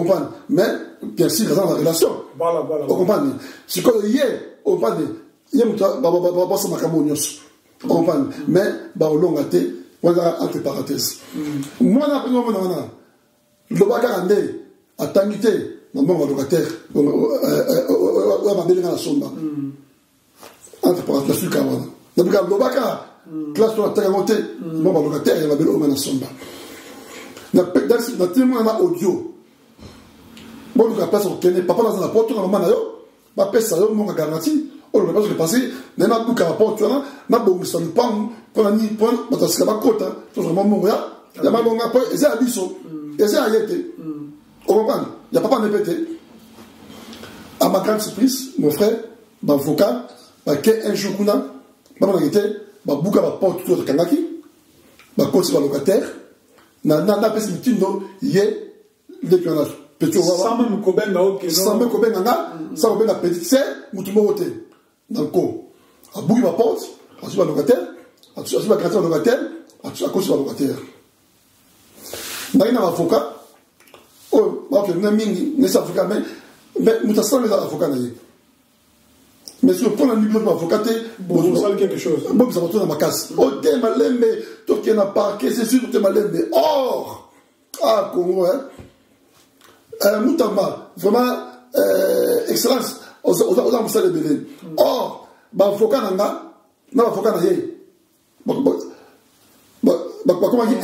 parle. Mais, bien sûr, il y a la relation. Voilà. On comprend. C'est que hier, on parle. Hier, on va passer ma camonios. On comprend. Mais, on l'a gâté. On a entre parenthèses. Moi, on a pris le bagarre à Tangité, mon locataire, on va bien la somba. Entre parenthèses, le bagarre, classe sur la terre montée, mon locataire, il va bien la somba. Dans le témoin, on a audio. Bon, nous avons passé papa dans la porte, on a maman là, papa ça, on a garanti. On a passé le passé, on a beaucoup à porte, on a beaucoup de pan, on a ni point, parce que la côte, c'est vraiment mon gars. Il y a ma bonne après, et c'est à biso, et c'est à yété. On comprend, il n'y a pas de répéter. À ma grande surprise, mon frère, mon avocat, un jour, on a été, beaucoup à porte, tout le Kanaki, côté sur le locataire, n'a pas passé une petite note, hier, l'éclairage. Sans même Koben, sans même Koben, sans Koben, la petite sœur, ou tout le monde dans le co. À bout de ma porte, à sur le locataire, à sur la création de locataire, à cause de la locataire. N'a rien à l'avocat. Oh, ok, n'a mini, n'est-ce avocat, mais nous avons les avocats. Mais si on prend un niveau de l'avocat, vous savez quelque chose. Bon, ça va tourner dans ma casse. Oh, t'es malin, mais toi qui es dans le parquet, c'est sûr que t'es malin, mais or, ah, Congo, hein. Moutamba, vraiment, excellence, aux ambassades de Belén. Or, l'avocat n'a pas l'avocat n'a comment dire,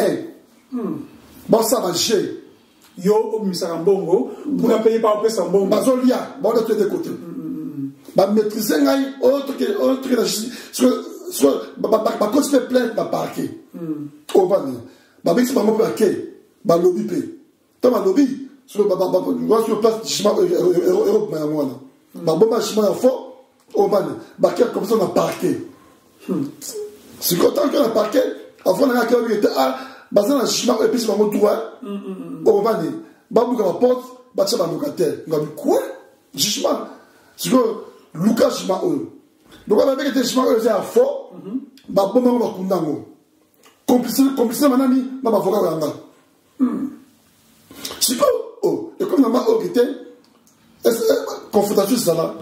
ça va chier. Yo, au Misarambongo, vous ne payez pas au Pessambongo. Bazolia, bon, de tous les côtés. Maîtriser, autre que la justice. Parce que plainte, parquet. Au ban. Babix, pas mon parquet. Lobby pay. Tant ma lobby. Sur place, je suis Europe, mais à moi. Bon, je suis fort. baké comme ça on a parqué. C'est content qu'on a parqué. Avant on a été bazana jugement et puis c'est vraiment droit. Babouka la porte, batcha la locataire. On a dit quoi? Jugement. C'est que Lucas jugement eux. Donc on a dit que jugement eux c'est à faux. Babou on va kundango. Complicité manani na bavoka wanga. C'est que et comme on a qui était confrontation ça là.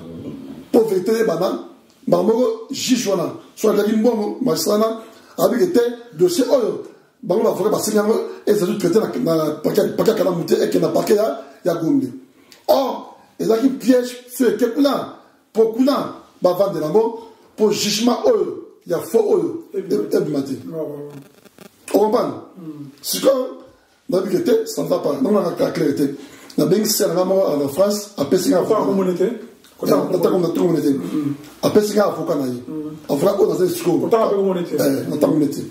Pauvreté des bananes. Bamoro jijona. Soit la limbongo masana avec était dossier oyo. Bango la forêt parce qu'il y a et ça doit traiter na paquet kana muté et que na paquet ya gombe. Or, les qui piège sur quelqu'un pour kuna ba vendre lango pour jugement il y a faux et du matin. On comprend. C'est comme dans le était ça ne va pas. Non la clarté. Na bien c'est la mort en France à Pessinga. Quoi communauté? Après c'est un avocat naï. Avocat dans un school. Pourtant communauté. Dans communauté.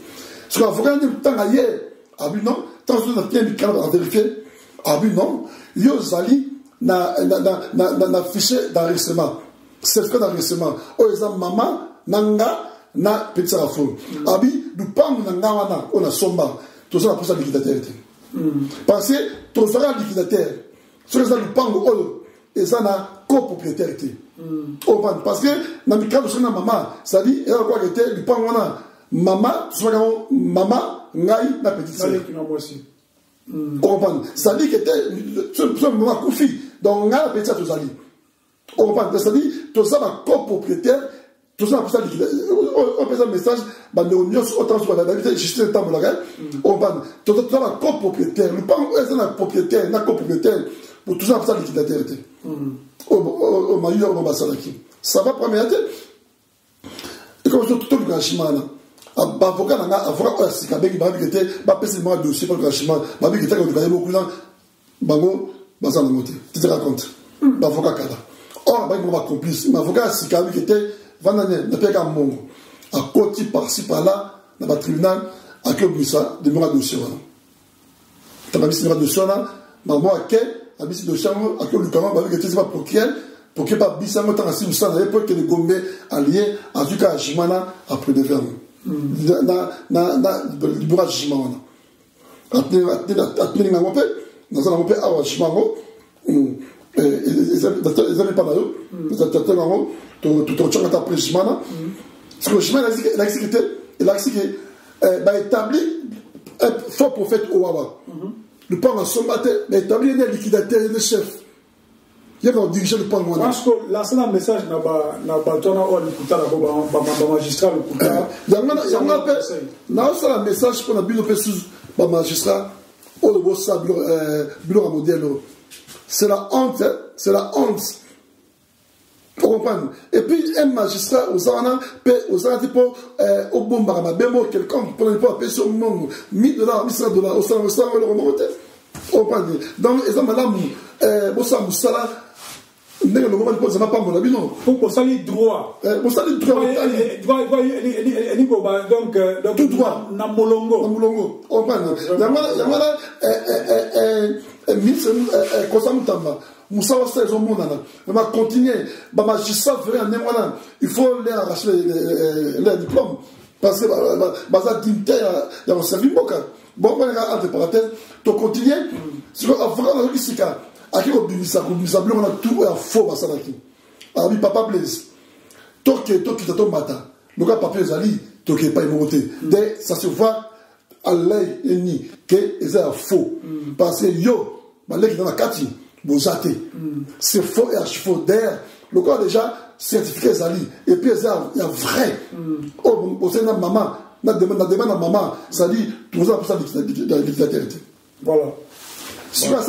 Ce qu'on avocat dit tant ailleurs. Ah oui non. Tant que on a bien du cadre à vérifier. Ah oui non. Yo zali na fichier d'enregistrement. Certificat d'enregistrement. Oh les maman nanga na petit rafo. Ah oui du pam nanga wana on a somba. Tout ça pour ça liquidateur. Parce que tout ça liquidateur. Ce que ça du pam et ça na copropriété. Parce que dans le cas de son maman, ça dit, elle a quoi que était, du pan maman, soit maman, ngai, na petite sœur. Ça dit que ce maman koufi, donc ngai, la petite sœur, tout ça dit. Ça dit, tout ça va copropriétaire, tout ça va pour ça, on fait un message, bah, nous, autant sur la vérité, juste le temps de la guerre, tout ça va copropriétaire, le pan, c'est un propriétaire, un copropriétaire, pour tout ça pour ça, liquidateur. Ça va première tête. Et comme tout le gâchement, avocat avocat c'est quand même qui était pas spécialement dossier pour le gâchement, qui était quand il beaucoup là, bango bazan monter. Tu te racontes. Avocat kada. Or on va complice. Avocat c'est quand même qui était vandane ne peut qu'à mongo. À côté par-ci par-là dans le tribunal à que ça de mon dossier voilà. Tu as mis ce dossier là, maman à abisi de chambre à que le camarade avec était pas pour que pas bisango tant ainsi ça n'avait pas que les gombe alliés en tout cas jimana après de faire na le bourrage jimana après na ngopé na ça ngopé awa jimango ils avaient pas là ils avaient ngopé tout changa ta après jimana parce que jimana il a établi un faux prophète Owawa. Le pan en sommate, mais établi un liquidateur et un chef. Il y a un dirigeant de pan. Parce que là, c'est un message n'a pas magistrat le Kouta. Il y a un message qu'on a vu le magistrat au bureau modèle. C'est la honte, c'est la honte. Pour comprendre. Et puis, un magistrat, aux Arana, aux Arana, au Bombarama, Bemo, quelqu'un, pour ne pas payer sur le monde, $1000, $100, au Sarana, le remonte. Donc, les hommes là, Bossa Moussala, le moment où ça n'a pas mon avis, non. Pour ça, les droits. Pour ça, les droits. Donc, tout droit. Namolongo. On prend. Il y a ministre, Kosamutamba. Moussa Wasta, ils ont mon âme. On va continuer. Magistrat, il faut les arracher les diplômes. Parce que, Baza Dinte, il y a un service bocal. Bon, on va entre parenthèses. Tu continues. Si on a vraiment un sika, à qui on a tout à faux, Basanaki. Alors, papa Blaise. Toké, t'as matin. Le gars, papa, Zali, toké, pas immonté. Dès, ça se voit à l'œil et ni, que c'est faux. Parce que yo, l'œil dans la kati. C'est faux et archi-faux. D'ailleurs, le corps déjà certifié Zali. Et puis, il y a vrai. Au sein de maman, la demande à maman, ça dit, tout ça pour ça, liquidateur. Voilà. C'est ça, parce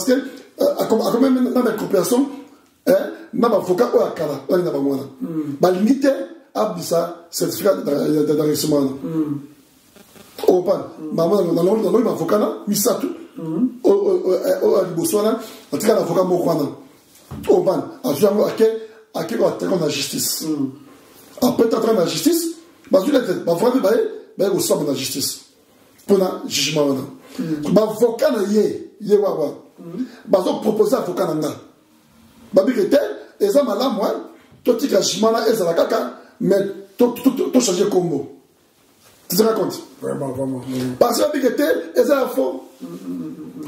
que, à même dans la coopération, n'a pas avocat ou à Kala, on n'a pas moins. Limité à ça, certificat d'enregistrement. Oh, pas. Maman, dans le avocat là, Misatou, au Botswana, en tout cas, l'avocat Mokwana. Oh, pas. À Jango, à qui va attaquer la justice. Après, tu as la justice, bah, tu l'as fait. Bah, vraiment, bah, au sein de la justice. Pour un jugement. Bah, avocat, yé, wawa. Bah, donc, proposer avocat, babi que tel et ça mala moi toi tu as chimana et ça la caca mais toi changer combo tu te rends compte vraiment parce que babi que tel et ça faux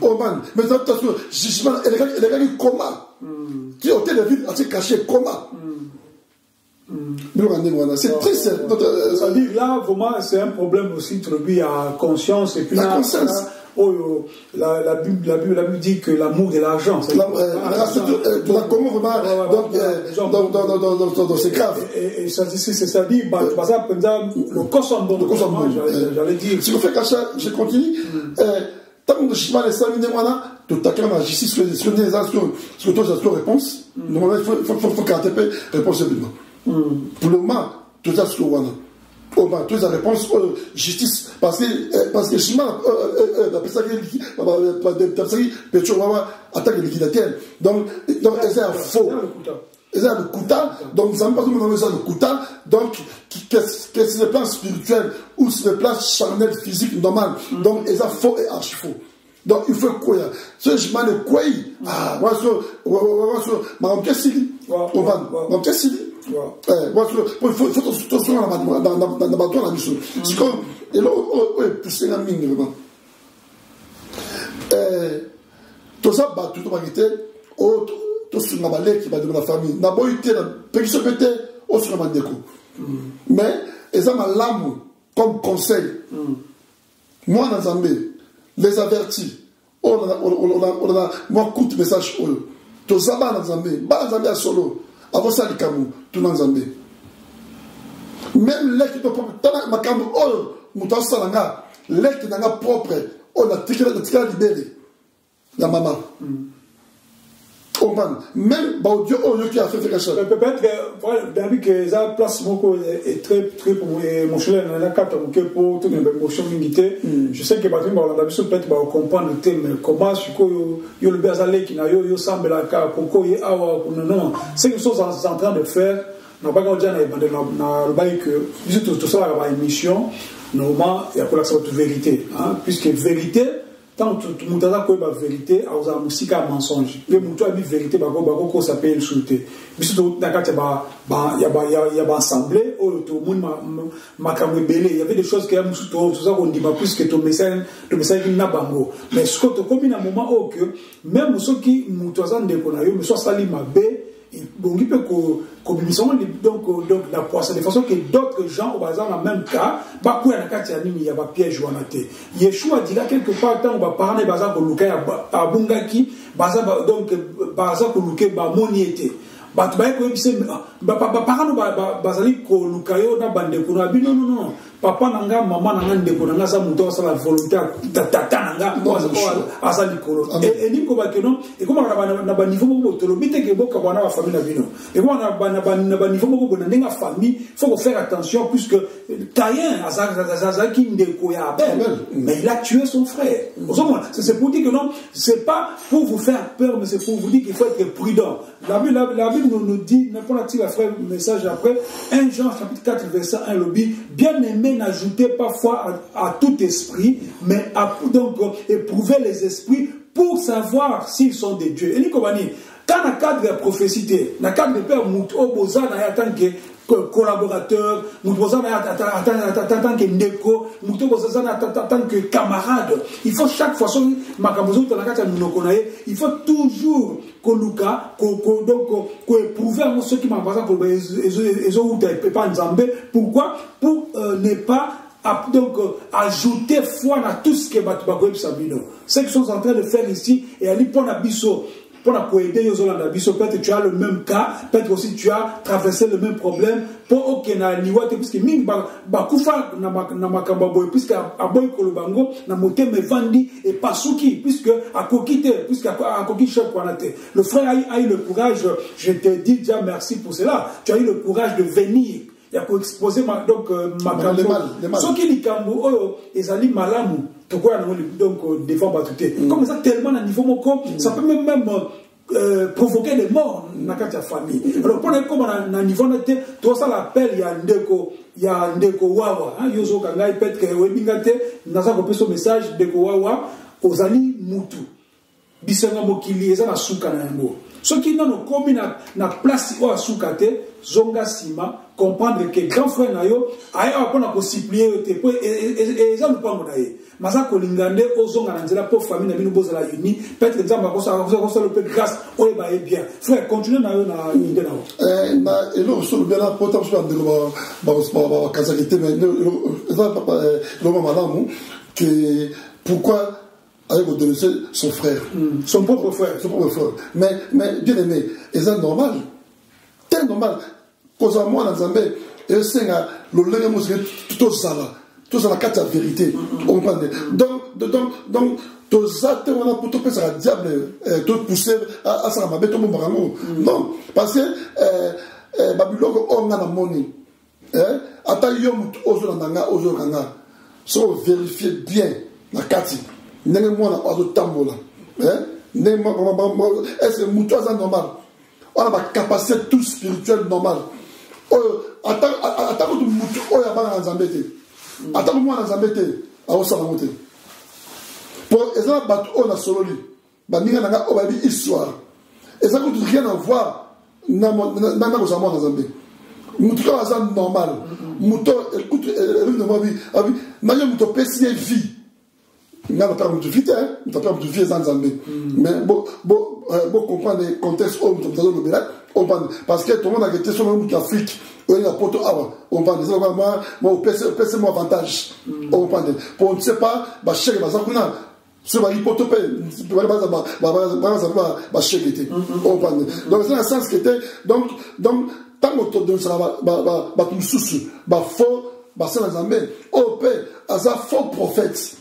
oh man mais ça chimana elle est comment tu au téléphone tu caché comment c'est triste. C'est-à-dire là, vraiment, c'est un problème aussi, tu le dis, à conscience. Et puis la conscience. La Bible dit que l'amour et l'argent. Comment vraiment dans ces caves. Et c'est-à-dire, le cosson, j'allais dire. Si vous faites comme ça, je continue. Tant que je ne sais pas, tout à l'heure, la justice, sur les actions, sur toutes les actions, réponse. Normalement, il faut qu'un réponse évidemment. Pour le moment, tout ça, c'est ce qu'on a. Toutes les réponses, justice, parce que Chima, la personne qui attaque les liquidateurs. Donc, c'est un faux. C'est le Kouta. Donc, nous n'avons pas besoin de Kouta. Donc, que c'est le plan spirituel ou c'est le plan charnel, physique, normal. Donc, c'est faux et archi faux. Donc, il faut quoi? Ce chemin de quoi? Moi, qu'est-ce qu'il dit? Qu'est-ce qu'il dit? Il faut tout ça dans la bâton la mission. C'est comme, et là, c'est la mine, vraiment. Tout ça, tout le monde tout ce qui va de la famille. N'a pas été, personne peut être, au sur le mais, ils ont l'âme comme conseil. Moi, dans Zambé, les avertis, on a, moi, coûte message, tout ça, dans Zambé, à solo. Avant ça, les Camou, tout dans Zambé. Même les qui sont propres, ma Camou, Moutan Salanga, les qui sont propres, on a tiré libéré. La maman. Même Dieu, qui a fait ça. Peut-être que David, que ça place beaucoup est très émotionnel dans la carte pour toute une émotion militaire. Je sais que peut-être comprendre le thème, comment il y a le Bézalé qui n'a eu semble la carte, pourquoi il y a non. C'est quelque chose qu'on est en train de faire. Nous n'avons pas dit que tout ça a une mission. Normalement, il y a pour la vérité. Puisque vérité, tant que tout le monde a la vérité, il y a aussi un mensonge. Le monde a dit vérité, il s'appelle le souté. Mais surtout, il y a assemblée, tout le monde il y avait des choses qui ont tout ça qu'on dit plus que ton message qui n'a pas de mais ce que tu combines à un moment où même ceux qui ont mais soit sali ma bé, donc il peut donc la poisse de façon que d'autres gens au hasard dans le même cas bah pour il y a pas piège ou anaté Yeshua dit là quelque part tant on va parler bazar pour luka à bungaki bazar donc bazar pour luka ba moniété bah tu vas que c'est parano bazali ko lukayo na bande kuna bino non papa nanga maman nanga ndeko nanga za muto ça la volonté tata nanga azali kolo et ni ko ba que non et comment na ba niveau mo to lobite ke boka bana ba famille na bino et comment na ba niveau mo bona ndenga famille faut faire attention puisque Caïn azaki ndeko ya Abel mais il a tué son frère c'est pour dire que non c'est pas pour vous faire peur mais c'est pour vous dire qu'il faut être prudent. La Bible nous dit n'importe quel frère message après 1 Jean chapitre 4 verset 1 le dit bien aimé n'ajoutez pas foi à tout esprit mais donc éprouver les esprits pour savoir s'ils sont des dieux. Et Nikomani quand dans le cadre de la prophétie dans le cadre de père Mout Oboza en tant que collaborateur Mout en tant que ndeko Mout Oboza en tant que camarade il faut chaque fois il faut toujours koluka donc éprouver ceux qui m'ont passé pourquoi pour ne pas donc ajouter foi à tout ce que Batoubakoye Sabino. C'est ce qu'ils sont en train de faire ici et aller pour la biso pour la aider Yozolanda biso peut-être tu as le même cas peut-être aussi tu as traversé le même problème pour na liwate puisque mingi ba kufa na makamba boy puisque aboy kolobango na moteme vandi et pasuki puisque a kokite puisque a kokite chef kwanate le frère a eu le courage je te dis déjà merci pour cela tu as eu le courage de venir il y a pour exposer donc ma ce qui dit kambo oyo ezali malamu to quoi donc devant batute comme ça tellement à niveau moko ça peut même provoquer des morts dans la famille. Alors pour comme na niveau nete tout ça l'appel il y a ndeko wawa yozo kanga peut-être que webingate naza ko peso message ndeko wawa ozali mutu bisenga mokili eza na suka na yango Ce qui n'a nos communes na place ou à soukate, zonga sima, comprendre que grand frère nayo, aïe a pas possibilité te pour et ça nous pas mon aïe. Masa ko lingande o zonga na nzela pour famille na bino bozala uni, peut-être nzamba ko ça le peu grâce o e ba bien. Frère, continue nayo na inde nayo. Na et là sur bien là pourtant je vais de ba kazakité mais le madame que pourquoi avec son frère, son propre frère. Mais bien aimé, et c'est normal. C'est normal. Cause à moi, dans Zambé, et c'est le lien tout ça là. Tout ça la carte de vérité. Donc, tout ça, on a pour tout ça, le diable, tout poussé à ça, tout mon barango. Non, parce que Babylone, on a la monnaie. Attayom, ozo kanga. So vérifier bien la carte. N'est-ce pas de tambola? Est-ce que nous sommes normal? On a la capacité tout spirituelle normale. Attends que nous sommes en Zambété. Attends que nous sommes en Zambété. À Osalamote. Pour exemple, on a solo. Baninga nanga obabi histoire. Et ça coûte rien à voir. Nana ko sama en Zambé. Muto ka ça normal. Muto écoute le moi bi na yo muto pesi vie. N'a pas de vie, n'a pas de vie sans Zambé. Mais bon comprendre le contexte où nous sommes dans le parce que tout le monde a été sur le Afrique, où il y a poto avant. On parle de ça, moi, pèse mon avantage. On parle pour on ne sait pas, bah chérie, bah ça qu'on a. Ce va y poto paye, bah chérie. On parle. Donc c'est un sens qui était donc tant que tu ça bah tout sous bah faux bah c'est dans Zambé. Au paix, à ça faux prophète.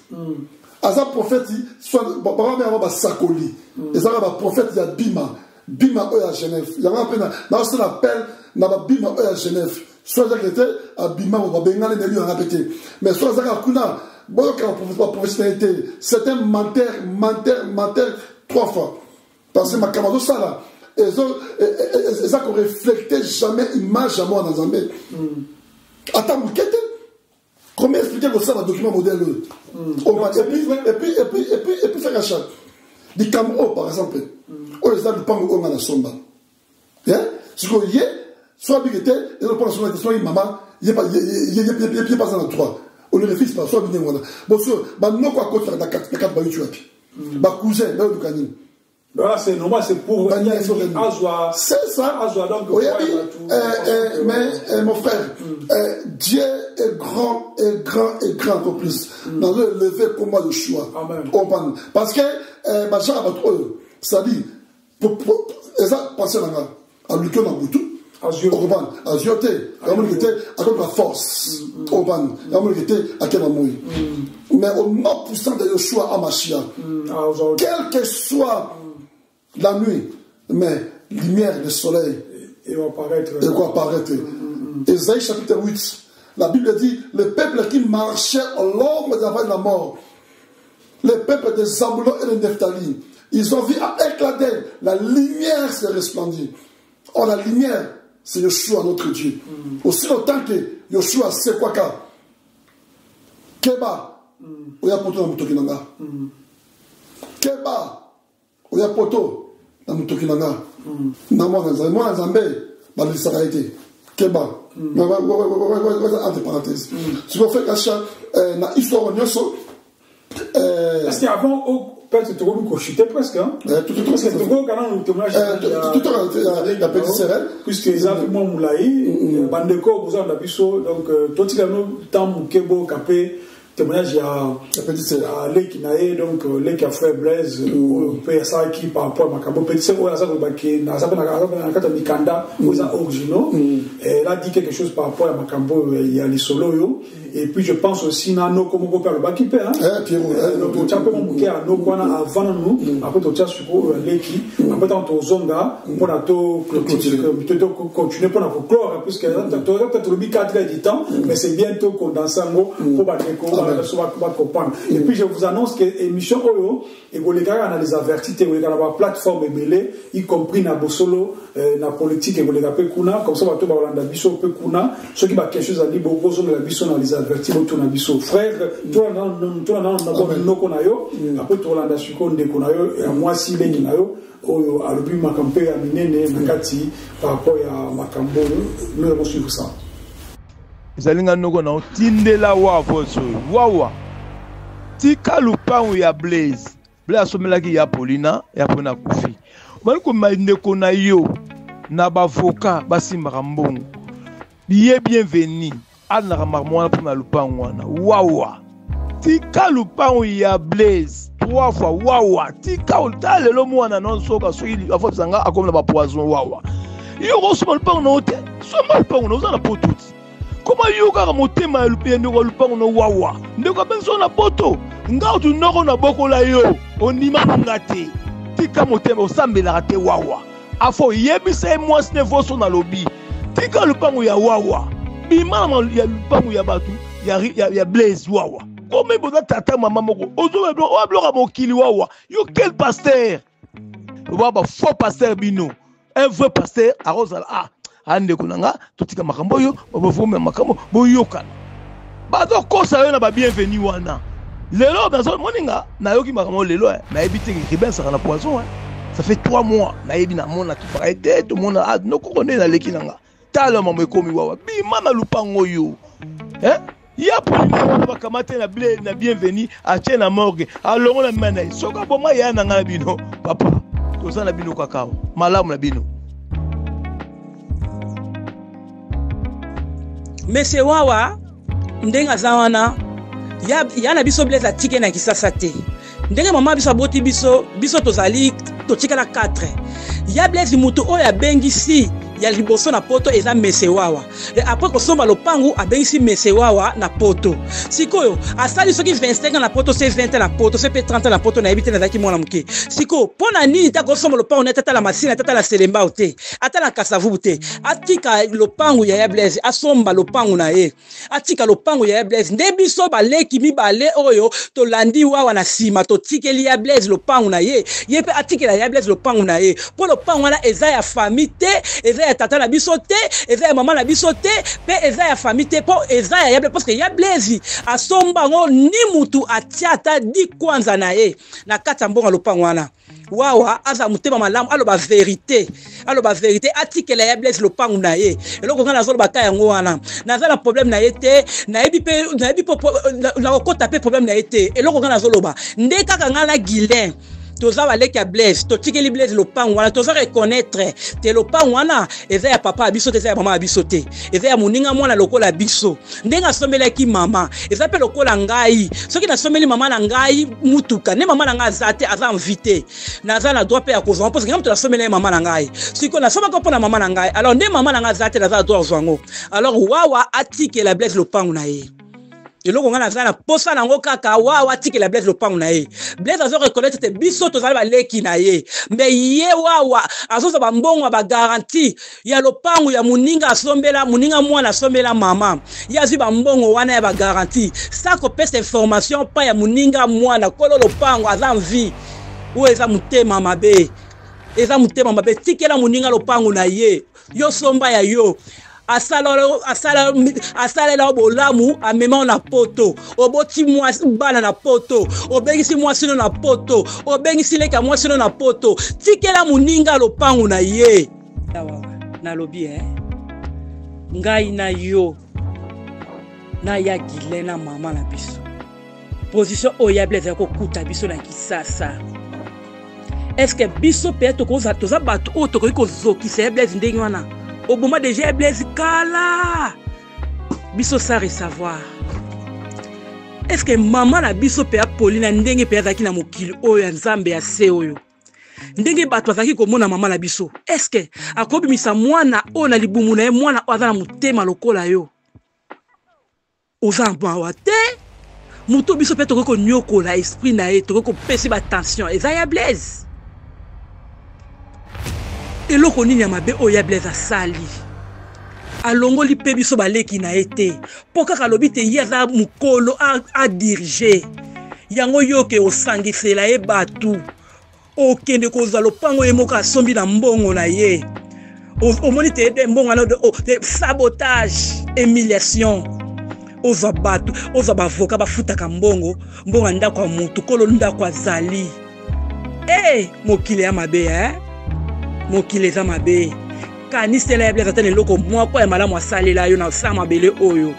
Aza prophète soit papa mais avant Sakoli et ça va prophète il y a Bima à Genève il y a un peu dans ce qu'on appelle na Bima à Genève soit ça qui était à Bima on va bengaler les lieux à répéter mais soit ça kuna bon quand professionnalité c'est un menteur 3 fois parce que ma camarade ça là et ça qu'on reflète jamais image à moi dans Zambé attends qu'est-ce comment expliquer que ça va document modèle et puis faire achat du Cameroun par exemple on les a du pango on a la somba ce qu'on y est soit bigité et on prend son soit maman il pas dans la 3 on ne refuse pas soit bien voilà bon sûr bah non quoi contre la 4 ba tu as bah cousin là du canin. Voilà, c'est normal, c'est pour c'est ça. Donc, oui, mais mon frère, Dieu est grand encore plus. Dans le lever pour moi le choix. Amen. Parce que, ça dit, ça penser à Lucas Nabutu. Azioté, avec la force. Mais au 9% de Yeshua Amashia, quel que soit la nuit, mais lumière du soleil, il va apparaître. Ésaïe chapitre 8, la Bible dit, le peuple qui marchait à l'ombre de la mort, le peuple de Zabulon et de Nephtali, ils ont vu à éclater, la lumière se resplendit. Or la lumière, c'est Yeshua notre Dieu. Aussi longtemps que Yeshua c'est quoi qu'à Keba, oya poto na mutoki nanga. Keba, oya poto na mutoki nanga. Na mwana Zambé, ba l'Israélité. Keba. Entre parenthèses. Ce qu'on fait qu'achat na histoire nyonso. Parce qu'avant peut-être tu vas chuter presque hein. Tout quand on témoignage la petite sœur puisque ils ont moi moulaï bandeko vous avez biso donc toi tu as nous temps mukebo capé témoignage à la petite sœur Leki nae donc Leki a frère Blaise peut ça qui par rapport à Makabo petite sœur ça va qui na ça na kata mikanda aux originaux elle a dit quelque chose par rapport à Makabo il y a les solos yo et puis je pense aussi nano comme on peut le bakipe hein Pierrot donc tu as peu mon bouquet à no kwana avant nous après tu as sur Leki après dans ton zonga pour la to continuer pour la folklore puisque tu as le bic 4 du temps mais c'est bientôt qu'on dans sango pour bandeko comprendre. Et puis je vous annonce que l'émission Oyo, et vous les gars, on a les avertis, vous les gars, on a plateforme ébélée, y compris na Bosolo, na politique, et vous les gars, Pekuna, comme ça, on va tout le biso Pekuna, ceux qui va quelque chose à dire, beaucoup sont la biso, on a les avertis, on tourne biso. Frère, tout le monde, on a nos konayo, après tout le monde a su qu'on dékonayo, et à moi, si les kinayo, Oyo, à l'objet, ma campagne, à Minene, Nakati, par rapport à Makambo, nous allons suivre ça. Zalinga noko na tindela wa voso wawa tika lupangu ya Blaise asomelaki ya Paulina ya pona kufi bali ko mandeko na yo na bavoka basimbaka mbongo biye bienvenu ana ramamwana pona lupangu wana wawa tika lupangu ya Blaise 3 fois wawa tika utale lo mwana non soka soili afo zanga akomla ba poison wawa yo ko soma lupangu no te soma lupangu no za na potuti. Comment yoga motema lupengo lupango no wawa ndeko benzo na poto ngautu noko na bokola yo onima ngate tika motema osambela te wawa afo yebisa mwasi ne voso na lobi tika lupango ya wawa bimama ya lupango ya batu ya Blaise wawa comme boza tata mama moko ozo bloka mokili wawa yo quel pasteur baba faux pasteur bino un vrai pasteur arozala ande kunanga totika makambo yo bavume makambo boyoka bazo kosa yo na ba bienvenu wana lelo bazo moninga na yoki makambo lelo na ebite ki ben ça na poison ça fait 3 mois na yebi na mona ki paraité tout mona no ko na leki nanga tala mama ekomi wawa bi mama lupango yo ya polina wana bakamate na Blaise na bienvenu a tena morgue alongo na mana soka boma ya na ngala bino papa to sana bino kakao malamu na bino. Monsieur Wawa, ndenga zawana, ya na biso Blaise atike na kisasa te. Ndenga mama biso aboti biso tozali totika na 4. Ya Blaise mutu oyo abengisi ya liboso na poto eza Monsieur Wawa. Et après ko somba lopangu abengisi Monsieur Wawa na poto. Sikoyo asali soki 25 na poto, c'est 20 na poto, c'est peut 30 na poto na ebite na zaki mwana muke. Siko pona nini ta ko somba lopangu na tata la masina tata la selemba ote. Ata la kasavu te. Atika lopangu ya Blaise asomba lopangu na ye. Atika lopangu ya Blaise ndebiso baleki mibale oyo to landi Wawa na sima to tikeli ya Blaise lopangu na ye. Yepe atikela ya Blaise lopangu na ye. Po lopangu wana eza ya famille te, eza ya tata na biso te, eza ya mama na biso te, pe eza ya famille te, po eza ya Blaise parce que ya Blaise asomba ngo ni mutu atiata di kwanza na ye na kata mbonga lopangu wana. Wawa aza mutema malamu aloba vérité atikela ya Blaise lopangu na ye eloko ngana zolo baka yango wana nazala problème na ye te na yebi na okota pe problème na ye te eloko ngana zolo ba nde kaka ngana Guilain toza baleki ya Blaise totikeli Blaise lopangu wana toza reconnaître te lopangu wana eza ya papa abiso te eza ya mama abiso te eza ya moninga mwana lokola biso ndenga asomelaki mama eza pe lokola ngai soki nasomeli mama na ngai mutuka ne mama na ngai aza te aza invité naza na droit pe ya kozwa parce que ngam tosomeli mama na ngai siko nasomaka mpo na mama na ngai alors nde mama na ngai aza te naza na droit kozwango alors Wawa atikela Blaise lopangu na ye eloko ngana zana posa nango kaka Wawa tikela Blaise lopangu na ye Blaise azo reconnaître te biso tozali baleki na ye mais ye Wawa azoza bambongo ba garantie ya lopangu ya muninga asombela muninga mwana asombela mama ya zi bambongo wana ya ba garantie ça ko pesa information pa ya muninga mwana kolo lopangu aza vie ou eza mutema mabe tikela muninga lopangu na ye yo somba ya yo asala la bolamu amema na poto oboti mwasi bana na poto obengisi mwasi na poto obengisi leka mwasi na poto tikela muninga lopangu na ye na lobi ngai na yo na ya Guilain na mama na biso position oya Blaise ko kuta biso na kisasa est-ce que biso pe toza bato o to ko zokisa Blaise ndenge wana au moment de j'ai Blaise kala biso sa savoir est-ce que maman na biso pe Paulina ndenge pe azaki na mokili oyo ya Nzambe ya se oyo ndenge bato azaki komona mama na biso est-ce que akobimisa mwana o na libumu na ye mwana o azana mutema lokola yo ozamba wa te muto biso pe toko nyokola esprit na ye toko pesi ba tension eza ya Blaise eloko nini ya mabe oyo ya Blaise asali alongoli mpe biso baleki na ye te mpo kaka alobi te ye aza mokolo adirige yango yo ke osangisela ye bato okende kozwa lopango ye moko asombi na mbongo na ye omoni te ede mbongo wana sabotage humiliation ozwa bato ozwa bavoka bafutaka mbongo ya ndako ya motu kolo ndako azali mokili ya mabe mokili eza mabe kanisela ya blaza tene loko moko ya malamu asalela yo na sa mabele oyo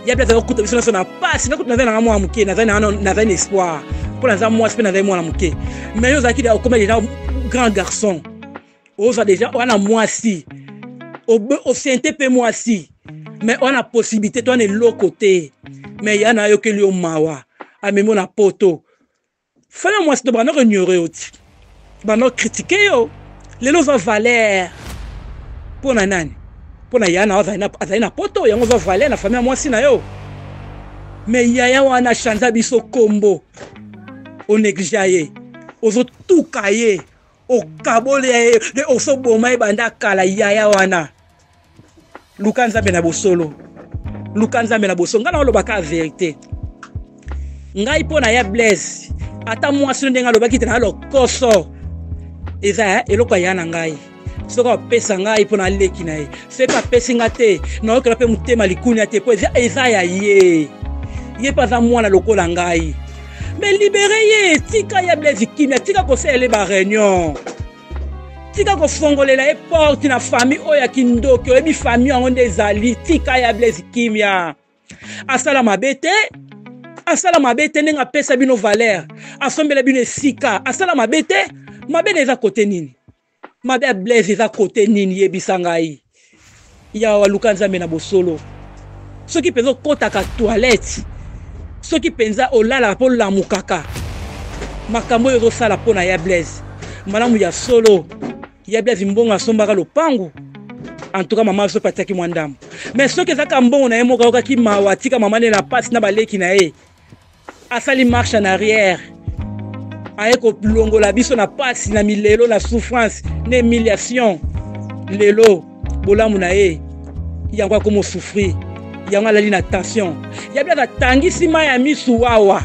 ya blaza okuta biso na pasi naza na mwa muke naza na espoir mpo naza mwasi mpe naza mwana muke mais yo ozalaki okoma déjà grand garçon oza déjà wana mwasi osiente mpe mwasi mais wana possibilité to wana eloko te mais ya na yokeli yo mawa amemi na poto fana mwasi to bana ignorer oti bana critiquer yo lelo ozwa valeur mpo na nani mpo na yana azali na poto yango ozwa valeur na famille ya mwasi na yo mais yaya wana chanza biso kombo onégligea ye ozotuka ye okabole ye osoboma ye banda kala yaya wana luka nzambe na bosolo ngai na olobaka vérité ngai mpo na ya Blaise ata mwasi ndenge alobaki te na lokoso eza eloko ya na ngai soki apesa ngai mpo na leki na ye soki apesi nga te naokela mpe motema likunia te mpo eza ya ye mpe aza mwana lokola ngai mais libere ye tika ya Blaise kimia tika kosalela ba réunion tika kofongolela ye porte na famille oyo ya kindoki oyebi famille yango nde ezali tika ya Blaise kimia asala mabe te ndenge apesa bino valeur asombela bino esika asala mabe te mabe na eza kote nini mabe ya Blaise eza kote nini yebisa ngai yawa luka nzambe na bosolo soki mpenza okotaka toilette soki mpenza olala mpo lamukaka makambo oyo ozosala mpo na ya Blaise malamu ya solo ya Blaise mbongo asombaka lopango en tout cas mama so patiaki mwa ndambo mais soki ezaka mbongo na ye moko akokaki mawa tika mama nde na pasi na baleki na ye asali marche en arrière aye kolongola biso na pasi na milelo na souffrance na humiliation lelo bolamu na ye yango akomo souffrir yango alali na tension ya Blaise atangisi mai ya misu wawa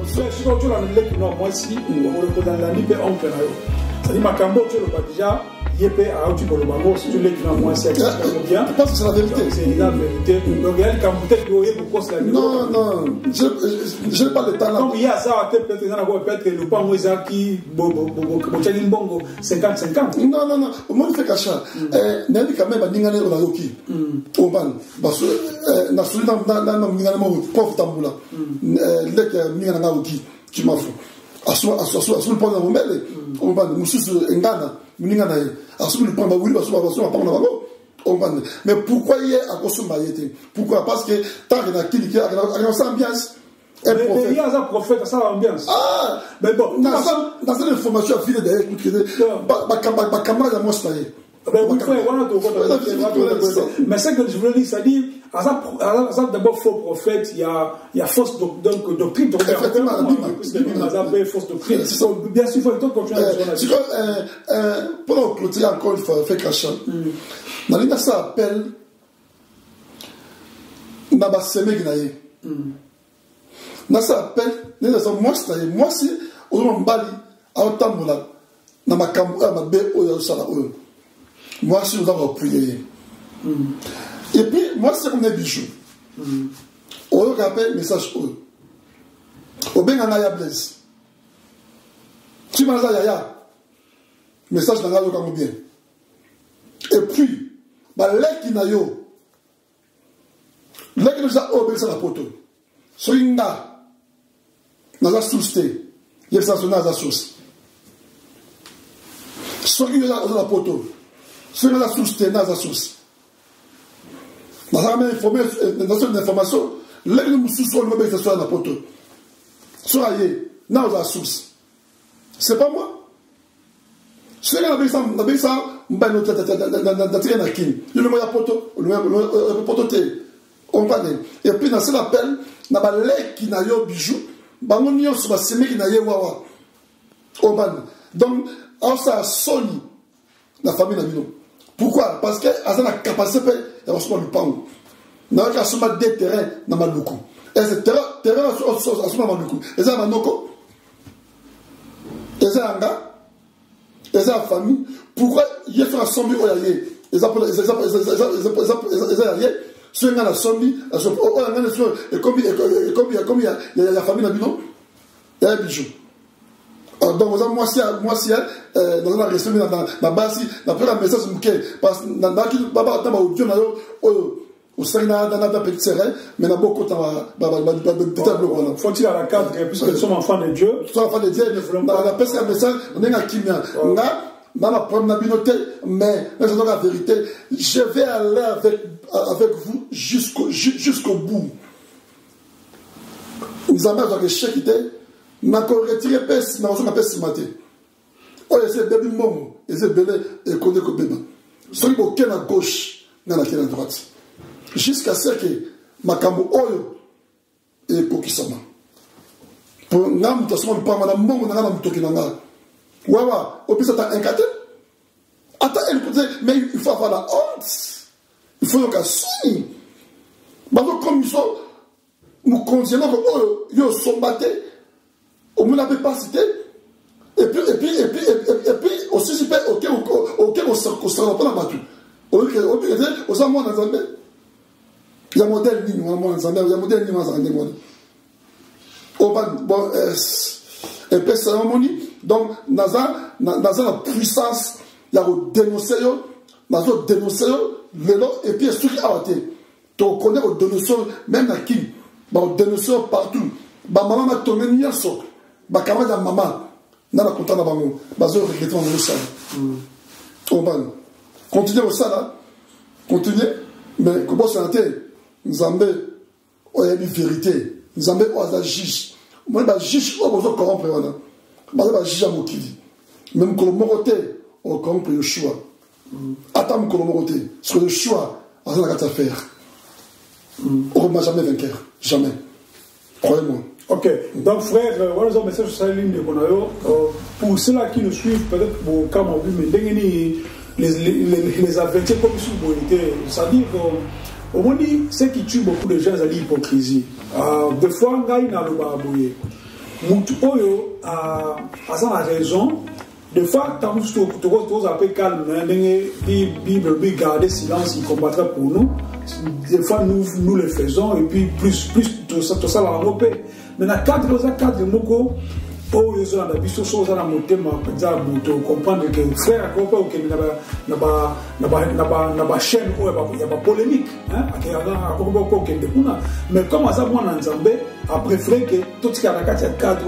si tu as le non moi si on le dans la libre on peut ça dit makambo tu le pas déjà yepé à tu le bango si tu le non moi c'est bien je pense que c'est la vérité c'est la vérité donc il y a le camp peut-être que pourquoi c'est la non je n'ai pas le temps là donc il y a ça peut-être peut-être le bango ça qui bochali mbongo 50-50 non moi je fais cacha nani quand même ndingane ola yoki oban parce na sulina na ndingane mo prof tambula lek ndingane na yoki tu m'as fou aso le point na mbele oban mususu engana ndingana ye aso le point ba wuli baso pa na bango oban mais pourquoi il est à consommer pourquoi parce que tant que na kili qui a une ambiance. Il y a un prophète, ça l'ambiance. Ah, mais bon, dans cette information, il y a des camarades à moi, c'est mais c'est que je voulais dire, c'est-à-dire, d'abord faux prophète, il y a fausse doctrine. Effectivement, fausse doctrine. Bien sûr, il faut continuer à dire. Pour clôturer encore une fois, fait cachet. Dans ça appelle Naba Semegnaye. Nasa appelle, moi si, on mbali, à Otambola, na makambo, à ma bé, oya sala oyo. Moi si, on va prier. Et puis, moi c'est comme des bijoux. Oyo rappelle message oyo. Obenga na ya Blaise. Tu m'as dit yaya. Message na yo comme bien. Et puis, bah leki na yo. Leki nous a obéi la poto. Soinga. Naza souste, il y a naza souste. Soki yoza la poto, soki naza souste, naza souste. Naza même informé, dans une information, l'aigle moussou soit le mobile sur la poto. Soyez, naza souste. C'est pas moi. Soki naza ça, mba no tata na kin. Le moya poto, le poto te. On va dire. Et puis dans cet appel, na ba leki na yo bijou. Bango nyonso basemeki na ye wawa oban donc alors ça a soni la famille Nabino. Pourquoi? Parce que a la capacité de recevoir le pan. N'a pas seulement des terrains dans Maluku. Et ce terrain à seulement Maluku. Et ça Manoko. Et ça Anga. Et ça la famille. Pourquoi il y a fait un zombie au yaye? Et ça ceux qui ont la zombie, et comme il y a la famille Nabino, il y a un bijou. Donc, moi, si dans la région, dans la base, dans la message, parce que dans la audio, au sein de la petite serre, mais dans beaucoup de temps, faut-il à la cadre, puisque nous sommes enfants de Dieu. Nous sommes enfants de Dieu, dans la message, on est en kimia. Dans la première communauté, mais je donne la vérité, je vais aller avec vous jusqu'au bout. Nous avons un échec qui était. N'a pas retiré pes, n'a pas pes maté. Oh, c'est bébé momo, et c'est bébé et connaît que bébé. Celui qui est à gauche, n'a la à droite. Jusqu'à ce que Makambo Oyo et Pokisama. Pour n'am de son pas madame momo n'a pas de tokinanga. Wawa, au plus ça t'a incaté. Attends, mais il faut avoir la honte. Il faut donc assumer. Mais comme ils sont, nous considérons que ils sont battés. On ne l'avait pas cité. Et puis aussi, je peux, auquel on ne sera pas battu. On a moins dans Zambé. Il y a un modèle ligne, on a moins dans Zambé. Il y a un modèle ligne dans Zambé. Bon, et puis cérémonie. Donc, dans la puissance, il y a dénoncé, et puis ceux qui ont été. Tu connais au dénoncé, même à qui. Au dénoncé partout. Maman m'a tourné une sorte. Bah quand même maman n'a pas content d'avoir mon bazo regretté dans le sol. On va continuer au ça là, continuer, mais comment ça a été? Nous avons une vérité, nous avons un juge. Moi bah juge on va corrompre voilà. Bah juge à Mokili. Même que le moroté on corrompt le choix. Attends que le moroté, parce que le choix on a qu'à faire. On va jamais vainqueur, jamais. Croyez-moi. Ok, donc frère, voilà un message sur la ligne de Konayo. Pour ceux-là qui nous suivent, peut-être pour Kamabou, mais les avertir comme ils sont bonités, c'est-à-dire au moins, ce qui tue beaucoup de gens, c'est l'hypocrisie. Des fois, il y a le baboué. Moutoyo a la raison. Des fois, quand tu as un peu calme, la Bible, garder silence, il combattra pour nous. Des fois, nous le faisons, et puis plus tout ça la repère. Mais dans le cadre de Moko, oh, ils ont la biso, ils ont la montée, comprendre que frère, n'a pas chaîne, il y a pas polémique. Mais comme ça, moi, en Zambé, a préféré que tout ce qui a un cadre,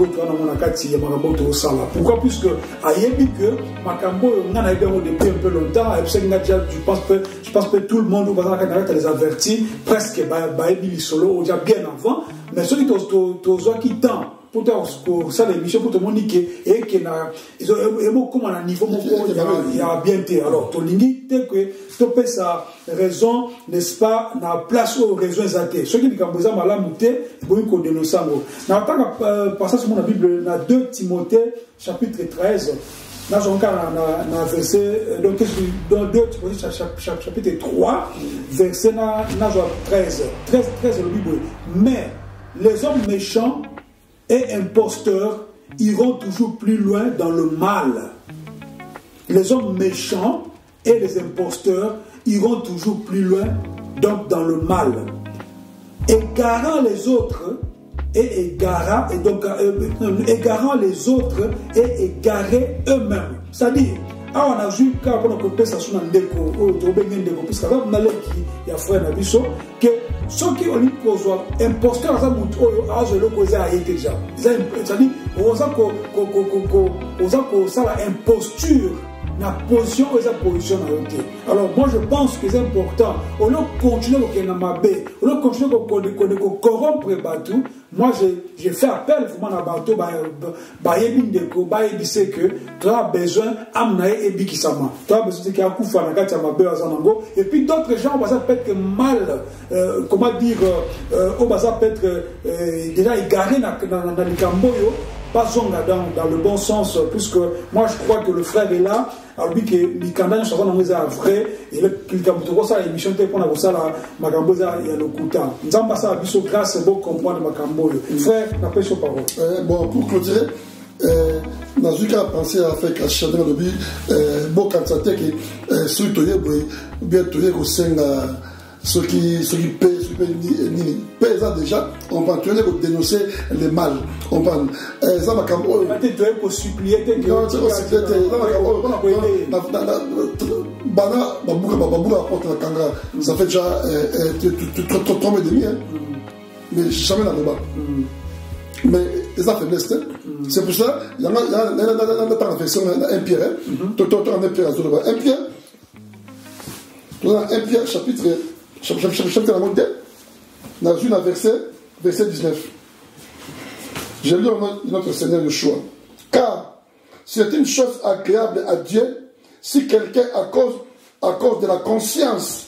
pourquoi? Puisque, à Yébi, que Makambo, on a été depuis un peu longtemps, je pense que tout le monde, les avertis, presque, solo, déjà bien avant, mais ceux qui t'ont pour ça l'émission pour te montrer et que ils ont comme un niveau il y a bien été alors ton ligne que tu peux sa raison n'est-ce pas na place aux raisons exactes ceux qui disent que ça m'a muté bon qu'on dénonce na tant passage sur la Bible na 2 Timothée chapitre 13 là j'ai encore na verset donc dans 2 Timothée chapitre 3 verset na 13 le Bible mais les hommes méchants et imposteurs iront toujours plus loin dans le mal. Les hommes méchants et les imposteurs iront toujours plus loin donc dans le mal. Égarant les autres et égarant les autres et égarés eux-mêmes. C'est-à-dire, on a vu quand on a coupé ça sur un déco, puisque là on a qui a frère Nabiso que ceux qui ont eu imposteurs à déjà. C'est-à-dire, on a imposture. La position et sa position à alors moi je pense que c'est important on doit continuer on doit continuer à corrompre Batou. Moi j'ai fait appel vraiment à Batou c'est que tu as besoin d'amener et bikisama tu as besoin de qu'il y a coup et puis d'autres gens ça peut être mal comment dire au bazar peut être déjà égaré dans le camboyo pas zonga dans le bon sens, puisque moi je crois que le frère est là, alors lui que Mikanda nous avons vrai, et le Kilkamuto ça l'émission te pour ça la Makambo ça il y a le Kouta. Nous avons passé à biso grâce pour comprendre Makambo. Frère, la pêche parole. Bon, pour clôturer, dans une cas pensé à faire qu'à chaque lobby, bon quand ça t'est que sur toyer bien toyer au sein ceux qui paient déjà, on va tenir pour dénoncer les mal. On va ça va comme pour supplier non c'est aussi bana babuka porte la kanga ça fait déjà trop mois et demi mais jamais dans le bas mais les faiblesses c'est pour ça il y a la version un Pierre tout un Pierre un Pierre un Pierre chapitre la mode dans une verset 19 j'ai lu notre Seigneur Yeshua car c'est une chose agréable à Dieu si quelqu'un à cause de la conscience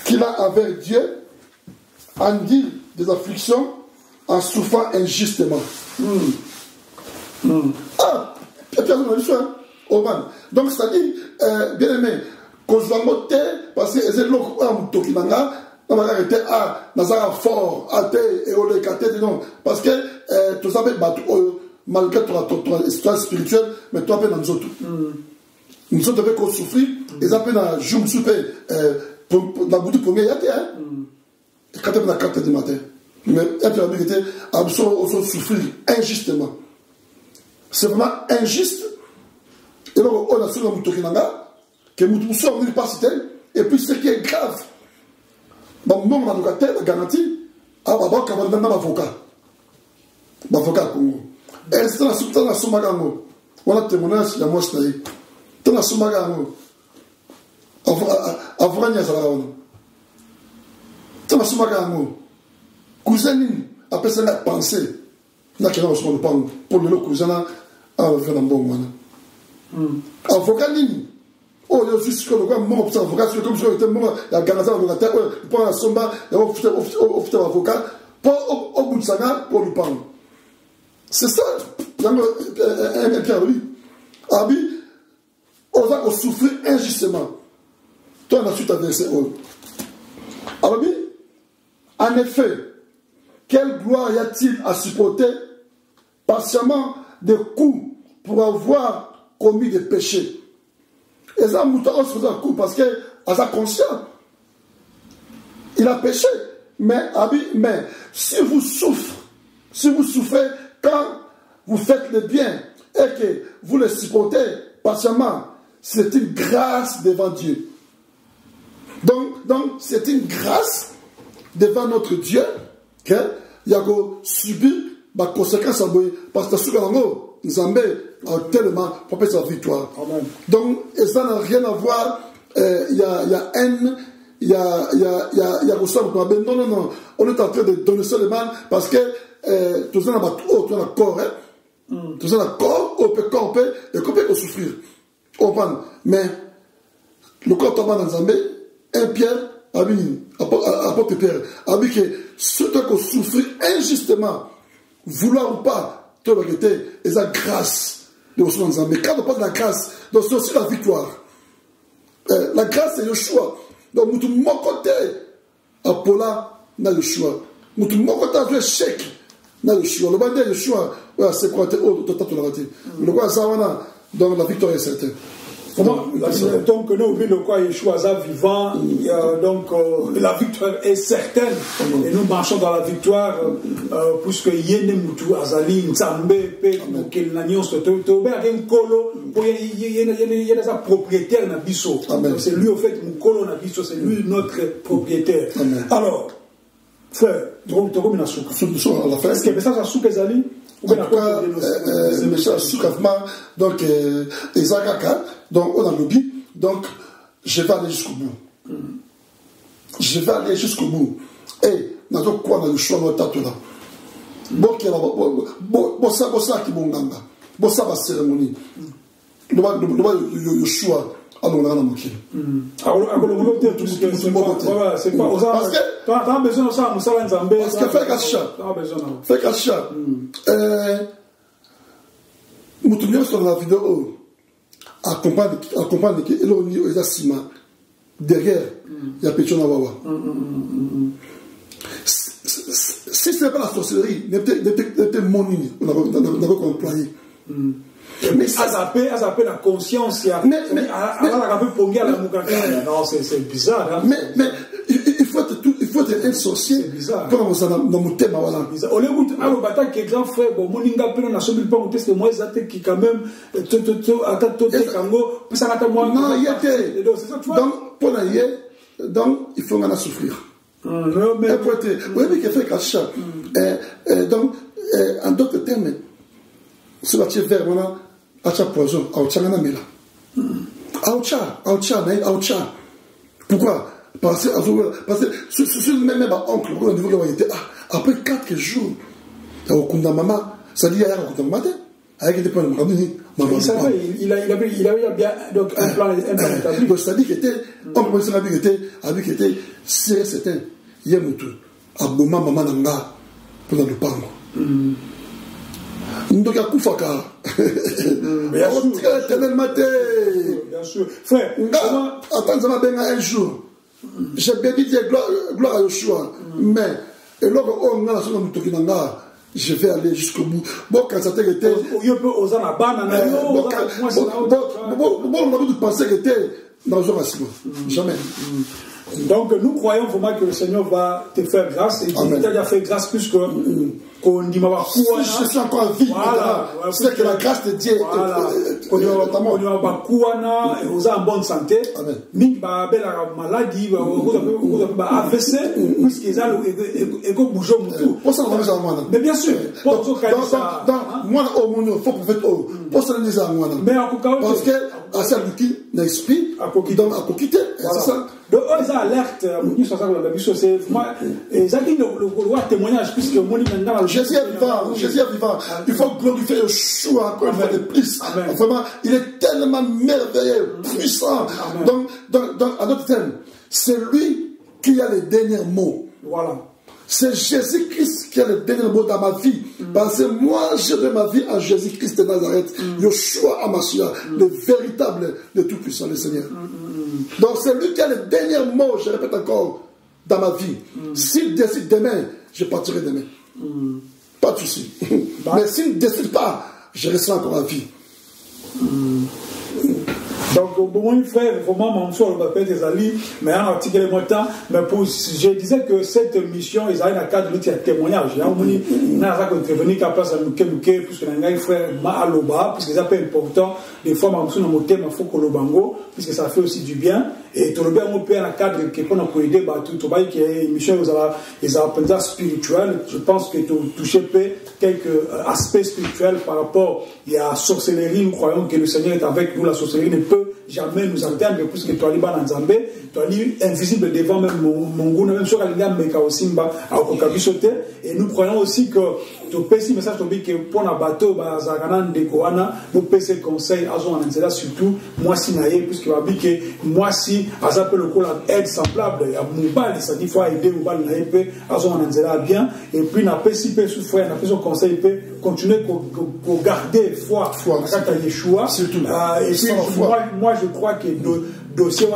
qu'il a avec Dieu endure des afflictions en souffrant injustement. Ah, donc c'est-à-dire, bien aimé, parce que c'est parce que tout ça malgré ton histoire spirituelle, mais toi, dans nous autres. Nous autres, avec qu'on souffrir, ils appellent à Joum Soupé, la boutique pour gagner, et quand on a 4 du matin. Mais un peu la vérité, on souffrir injustement. C'est vraiment injuste. Et donc, on a sur la boutique que nous sommes venus passer, et puis ce qui est grave, bon, non, on a la garantie, à Baba, quand on a un avocat. L'avocat Congo. Et c'est dans la Somagango. On a témoignage, il y a moi, je t'ai dans la Somagango. Avrania Zalaon. Dans la Somagango. Cousin, après ça, la pensée. Là, qui est dans le pan. Pour le cousin, à faire un bon moment. Avocat Nini. Oh, il y a juste que le gars mort pour ça, avocat, c'est comme si on était mort, il y a Ganaza, il y a pour la Somba, il y a un avocat, pour au bout de ça, pour le pan. C'est ça, un Pierre lui. Abi, on va souffrir injustement. Toi, on a su ta verset. Abi, en effet, quelle gloire y a-t-il à supporter patiemment des coups pour avoir commis des péchés? Et ça, on se faisait un coup parce qu'il a conscience. Il a péché. Mais si vous souffrez quand vous faites le bien et que vous le supportez patiemment, c'est une grâce devant Dieu. Donc c'est une grâce devant notre Dieu qu'il y a subi la conséquence parce que ce que nous avons tellement pour sa victoire. Amen. Donc, et ça n'a rien à voir, il y a haine, il y a non, on est en train de donner ça le mal parce que tout ça n'a pas tout dans le corps, tout ça dans le corps, on peut camper et qu'on peut souffrir. Mais le corps tombe dans Zambé, un Pierre, apôtre Pierre, a dit que ceux qui souffrent injustement, vouloir ou pas, tout le été, et la grâce de Ousmane Zambé. Quand on parle de la grâce, donc c'est aussi la victoire. La grâce, c'est le choix. Donc, nous mon côté, Apolla, n'a le choix. Nous mon côté, l'échec, n'a le choix. Le bandit, le choix, c'est quoi, le quoi, ça, donc la victoire est certaine. Donc, nous oublions le quoi Yeshua vivant, donc la victoire est certaine et nous marchons dans la victoire puisque Yene Moutou Azali Nzambe Pel Nagnon Sotobe a un colo il y a des propriétaires na biso. C'est lui au fait mon colo na biso, c'est lui notre propriétaire. Alors frère, tu comme une souka. Est-ce que le message à souka Azali? En tout cas, le message soukavement, donc, Ezagaka, donc, on a lobby, donc, je vais aller jusqu'au bout. Je vais aller jusqu'au bout. Et, n'a pas quoi, on a le choix, on a le là. Bon, ça qui m'onganga. Bon, ça va cérémonie. Le choix. Alors, on a un moqué. C'est pas parce que tu as besoin de ça, nous savons Nzambé. Parce que fait cacha. Moutoumia sur la vidéo, à comprendre que l'on est à Sima. Derrière, il y a Pétion Wawa. Si ce n'est pas la sorcellerie, n'était mon ligne, on a employé. Mais ça s'appelle la conscience. Non, c'est bizarre. Mais il faut être un sorcier. C'est bizarre. Comme on dans mon thème. On l'écoute, alors, bataille qui est grand frère, bon, mon inga peine, on a sauvé le pain, on teste moi, ça qui quand même, non, il y a donc, il faut en souffrir. Mais oui, mais qu'il fait cacha. Donc, en d'autres termes, ce que tu fais, voilà, à chaque poison, à Ochangana Mela. Aoucha. Pourquoi? Parce que ce même oncle, après 4 jours, il y a un maman, ça dit, il y a un matin, avec des points de maman. Il avait bien un plan établi. Donc, ça dit qu'il était, on peut dire qu'il était, c'est certain, il y a un mouton, à Boma, maman, nanga, pour le pango. Donc, il y a Koufaka. Bien sûr. Frère, attends, ça va bien un jour. J'ai bien dit gloire à Yoshua. Mais, et lorsqu'on a la sonde de je vais aller jusqu'au bout. Bon, quand ça t'était. On a pensé que c'était dans un racisme. Jamais. Donc, nous croyons vraiment que le Seigneur va te faire grâce. Et il t'a déjà fait grâce plus que. Je suis encore en vie. C'est que la grâce de Dieu. On est en bonne santé. Mais la maladie, AVC, puisqu'ils ont bougé tout. Mais bien sûr. Moi, au monde, il faut que pour ça, les gens. Mais parce que, à ça, qui n'explique, donc à quitter. C'est ça. Donc, ils alertent. C'est vraiment. Ils ont le témoignage, puisque mon Jésus est vivant. Il faut glorifier Yeshua encore une fois de plus. Vraiment, il est tellement merveilleux, puissant. Donc, à notre thème, c'est lui qui a les derniers mots. Voilà. C'est Jésus-Christ qui a les derniers mots dans ma vie. Parce que moi, je donne ma vie à Jésus-Christ de Nazareth. Yeshua Amashia, le véritable, le tout-puissant, le Seigneur. Donc, c'est lui qui a les derniers mots, je répète encore, dans ma vie. S'il décide demain, je partirai demain. Pas de souci. Mais s'il ne décide pas, je resterai encore en vie. Donc, mon frère, vraiment, mon soeur, le papa des alliés, mais un article de temps, mais je disais que cette mission, ils avaient un cadre de témoignage. Il y a un intervenu qui a place à nous, puisque un frère Mahaloba, puisque c'est un peu important, des fois, ma mission, mon thème, il faut que le bango, puisque ça fait aussi du bien. Et tout le bien, on peut un cadre qui est pour nous aider, tout le monde qui est une mission, ils ont spirituel. Je pense que tu touches quelques aspects spirituels par rapport à la sorcellerie. Nous croyons que le Seigneur est avec nous. La sorcellerie ne peut jamais nous atteindre, puisque tu as liban en Zambé, tu as lu invisible devant même mon goût, même sur la ligne Meka Osimba à Okabisote. Et nous croyons aussi que tu peux ce message que pour un bateau, Zaganan de Koana, vous pouvez ce conseil à Zon Anzela, surtout moi si naïe, puisque moi si à ça peut le coup aide semblable, il y a Moubal, ça dit faut aider Moubal naïe, à Zon Anzela bien, et puis n'a pas si peu souffrir, n'a pas son conseil, peut continuer pour garder foi à Yeshua. Et puis moi je crois que dossier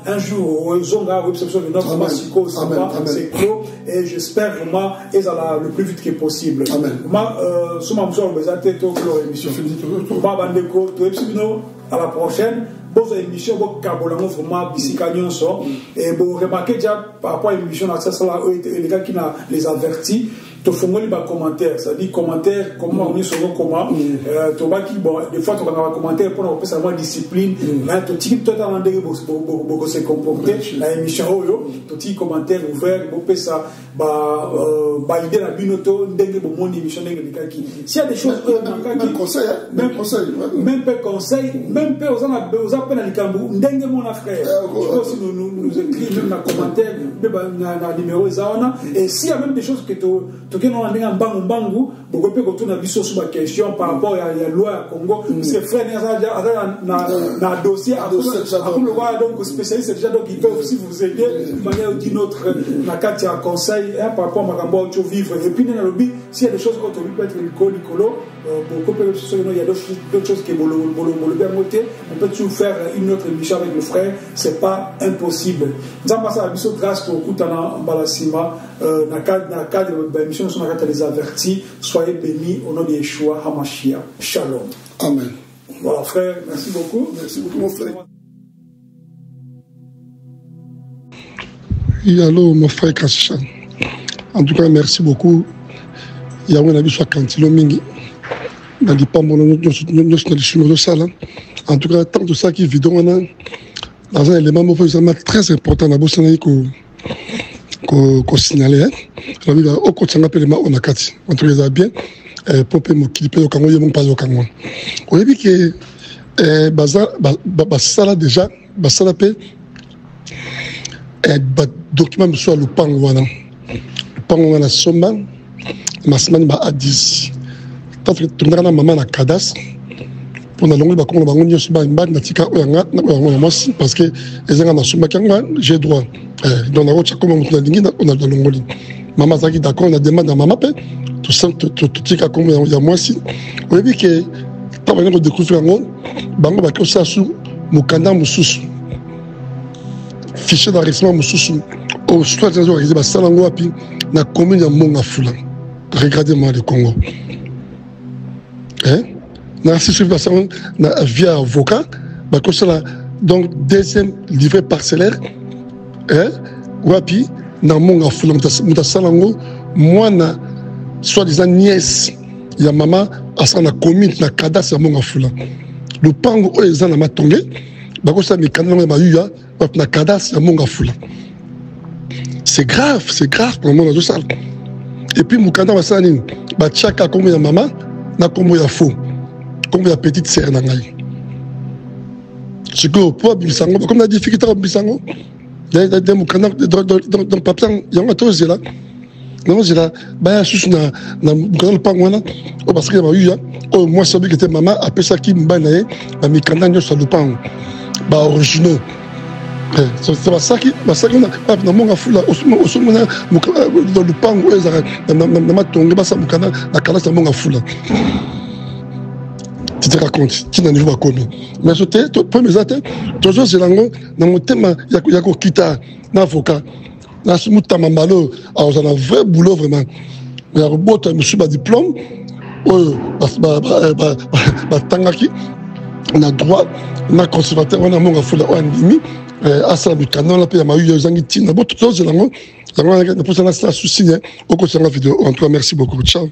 un jour ils ont la réception de notre massico c'est clos et j'espère vraiment et ça le plus vite que possible. Moi suma mso bezate to émission bandeko to à la prochaine bonne émission bo kabolango vraiment bisika nyonso et bo remarquer déjà par rapport à l'émission là ça là les gars qui n'a les avertis to fongoli ba commentaire ça dit commentaire comment on est sur comment to ba qui bon des fois to ba commentaire pour nous passer la discipline mais to tiki to dans ndenge beaucoup se comporter la émission oyo to tiki commentaire ouvert bo pesa ba idée la binoto ndenge bo mon émission ndenge likaki s'il y a des choses même conseil même conseil même peu aux appels à likambu ndenge mon frère aussi nous nous écrire même dans les commentaires, même dans le numéro Zawana. Et s'il y a même des choses que tu as en bangu, beaucoup de gens ont sur ma question par rapport à la loi au Congo. Parce que frère, dans un dossier, donc spécialiste déjà, donc ils peuvent aussi vous aider d'une manière ou d'une autre, dans le cadre d'un conseil par rapport à ma vivre. Et puis, dans le lobby, s'il y a des choses qu'on peut être licolo, il y a d'autres choses qui on peut toujours faire une autre émission avec le frère, c'est pas impossible. Nous avons passé grâce pour Koutana Balasima, dans le cadre de l'émission, nous avons les avertis. Soyez bénis au nom de Yeshua HaMashiach. Shalom. Amen. Voilà, frère, merci beaucoup. Merci beaucoup, mon frère. Oui, allô, mon frère Kashishan. En tout cas, merci beaucoup. Il y a un avis sur Kantilo Mingi. Dans les pambons, en tout cas, tant de ça qui est vidéo, dans un élément très important, dans le qu'on signalait. On a au quotidien, on a quatre. On trouve bien. Pour que je puisse me parler au Congo. On a vu que ça déjà, ça document sur le Pangoana. Le Pangoana Somba, ma semaine à 10. Tant que tu as maman à Kadas, pour la longue bakon bango nyo suba imba na tika oyanga na mwasi parce que ezanga na sumba kanga j'ai droit donc na rocha comme on a dingi on a longoli maman zaki d'accord on a demandé à maman pe tout tika comme ya mwasi on a vu que ta va découvrir ngo bango bakyo sa su mukanda mususu fichier d'enregistrement mususu au soit des organisés ba salango api na commune ya Monga Fula. Regardez-moi le Congo. Hein? Via avocat, donc deuxième livret parcellaire, wapi, na Monga Fula, mutasalango, moi na soi-disant nièce, ya maman, asa na commune, na kadas ya Monga Fula. Le pango oyo na matonge, bakosa mi kananga ma yuya, na kadas ya Monga Fula. C'est grave pour le monde de ça. Et puis mukanda basani, ba chaka comme ya maman, na comme ya faux. Comme la petite sœur nangai. Ce que pour bisango, comme la difficulté à bisango, des mukanda dans papier, il y a un autre là. Non, c'est là, bah sous na mukanda le pangwana, parce que ma yuya, moi celui qui était maman, après ça qui m'banaye, ba mikanda nyo sur le pang, ba originaux. C'est pas ça qui on a dans mon fou là au dans le pang dans ma tongue ba ça mukanda la kala ça mon fou là. Tu te racontes, qui n'a niveau pas commis. Mais c'était, premier athée, toujours c'est l'angle, dans mon thème, il y a kita, l'avocat, dans ce mot tamambalo, alors on a un vrai boulot vraiment. Mais à robot, je suis pas diplôme, tangaki, on a droit, on a conservateur, on a mon fou là, on a demi, à ça, le canon, là, puis il y a eu des anguilles, on a beau tout ça, c'est l'angle, on a pour ça, là, souci, au côté de la vidéo. En tout cas, merci beaucoup, ciao.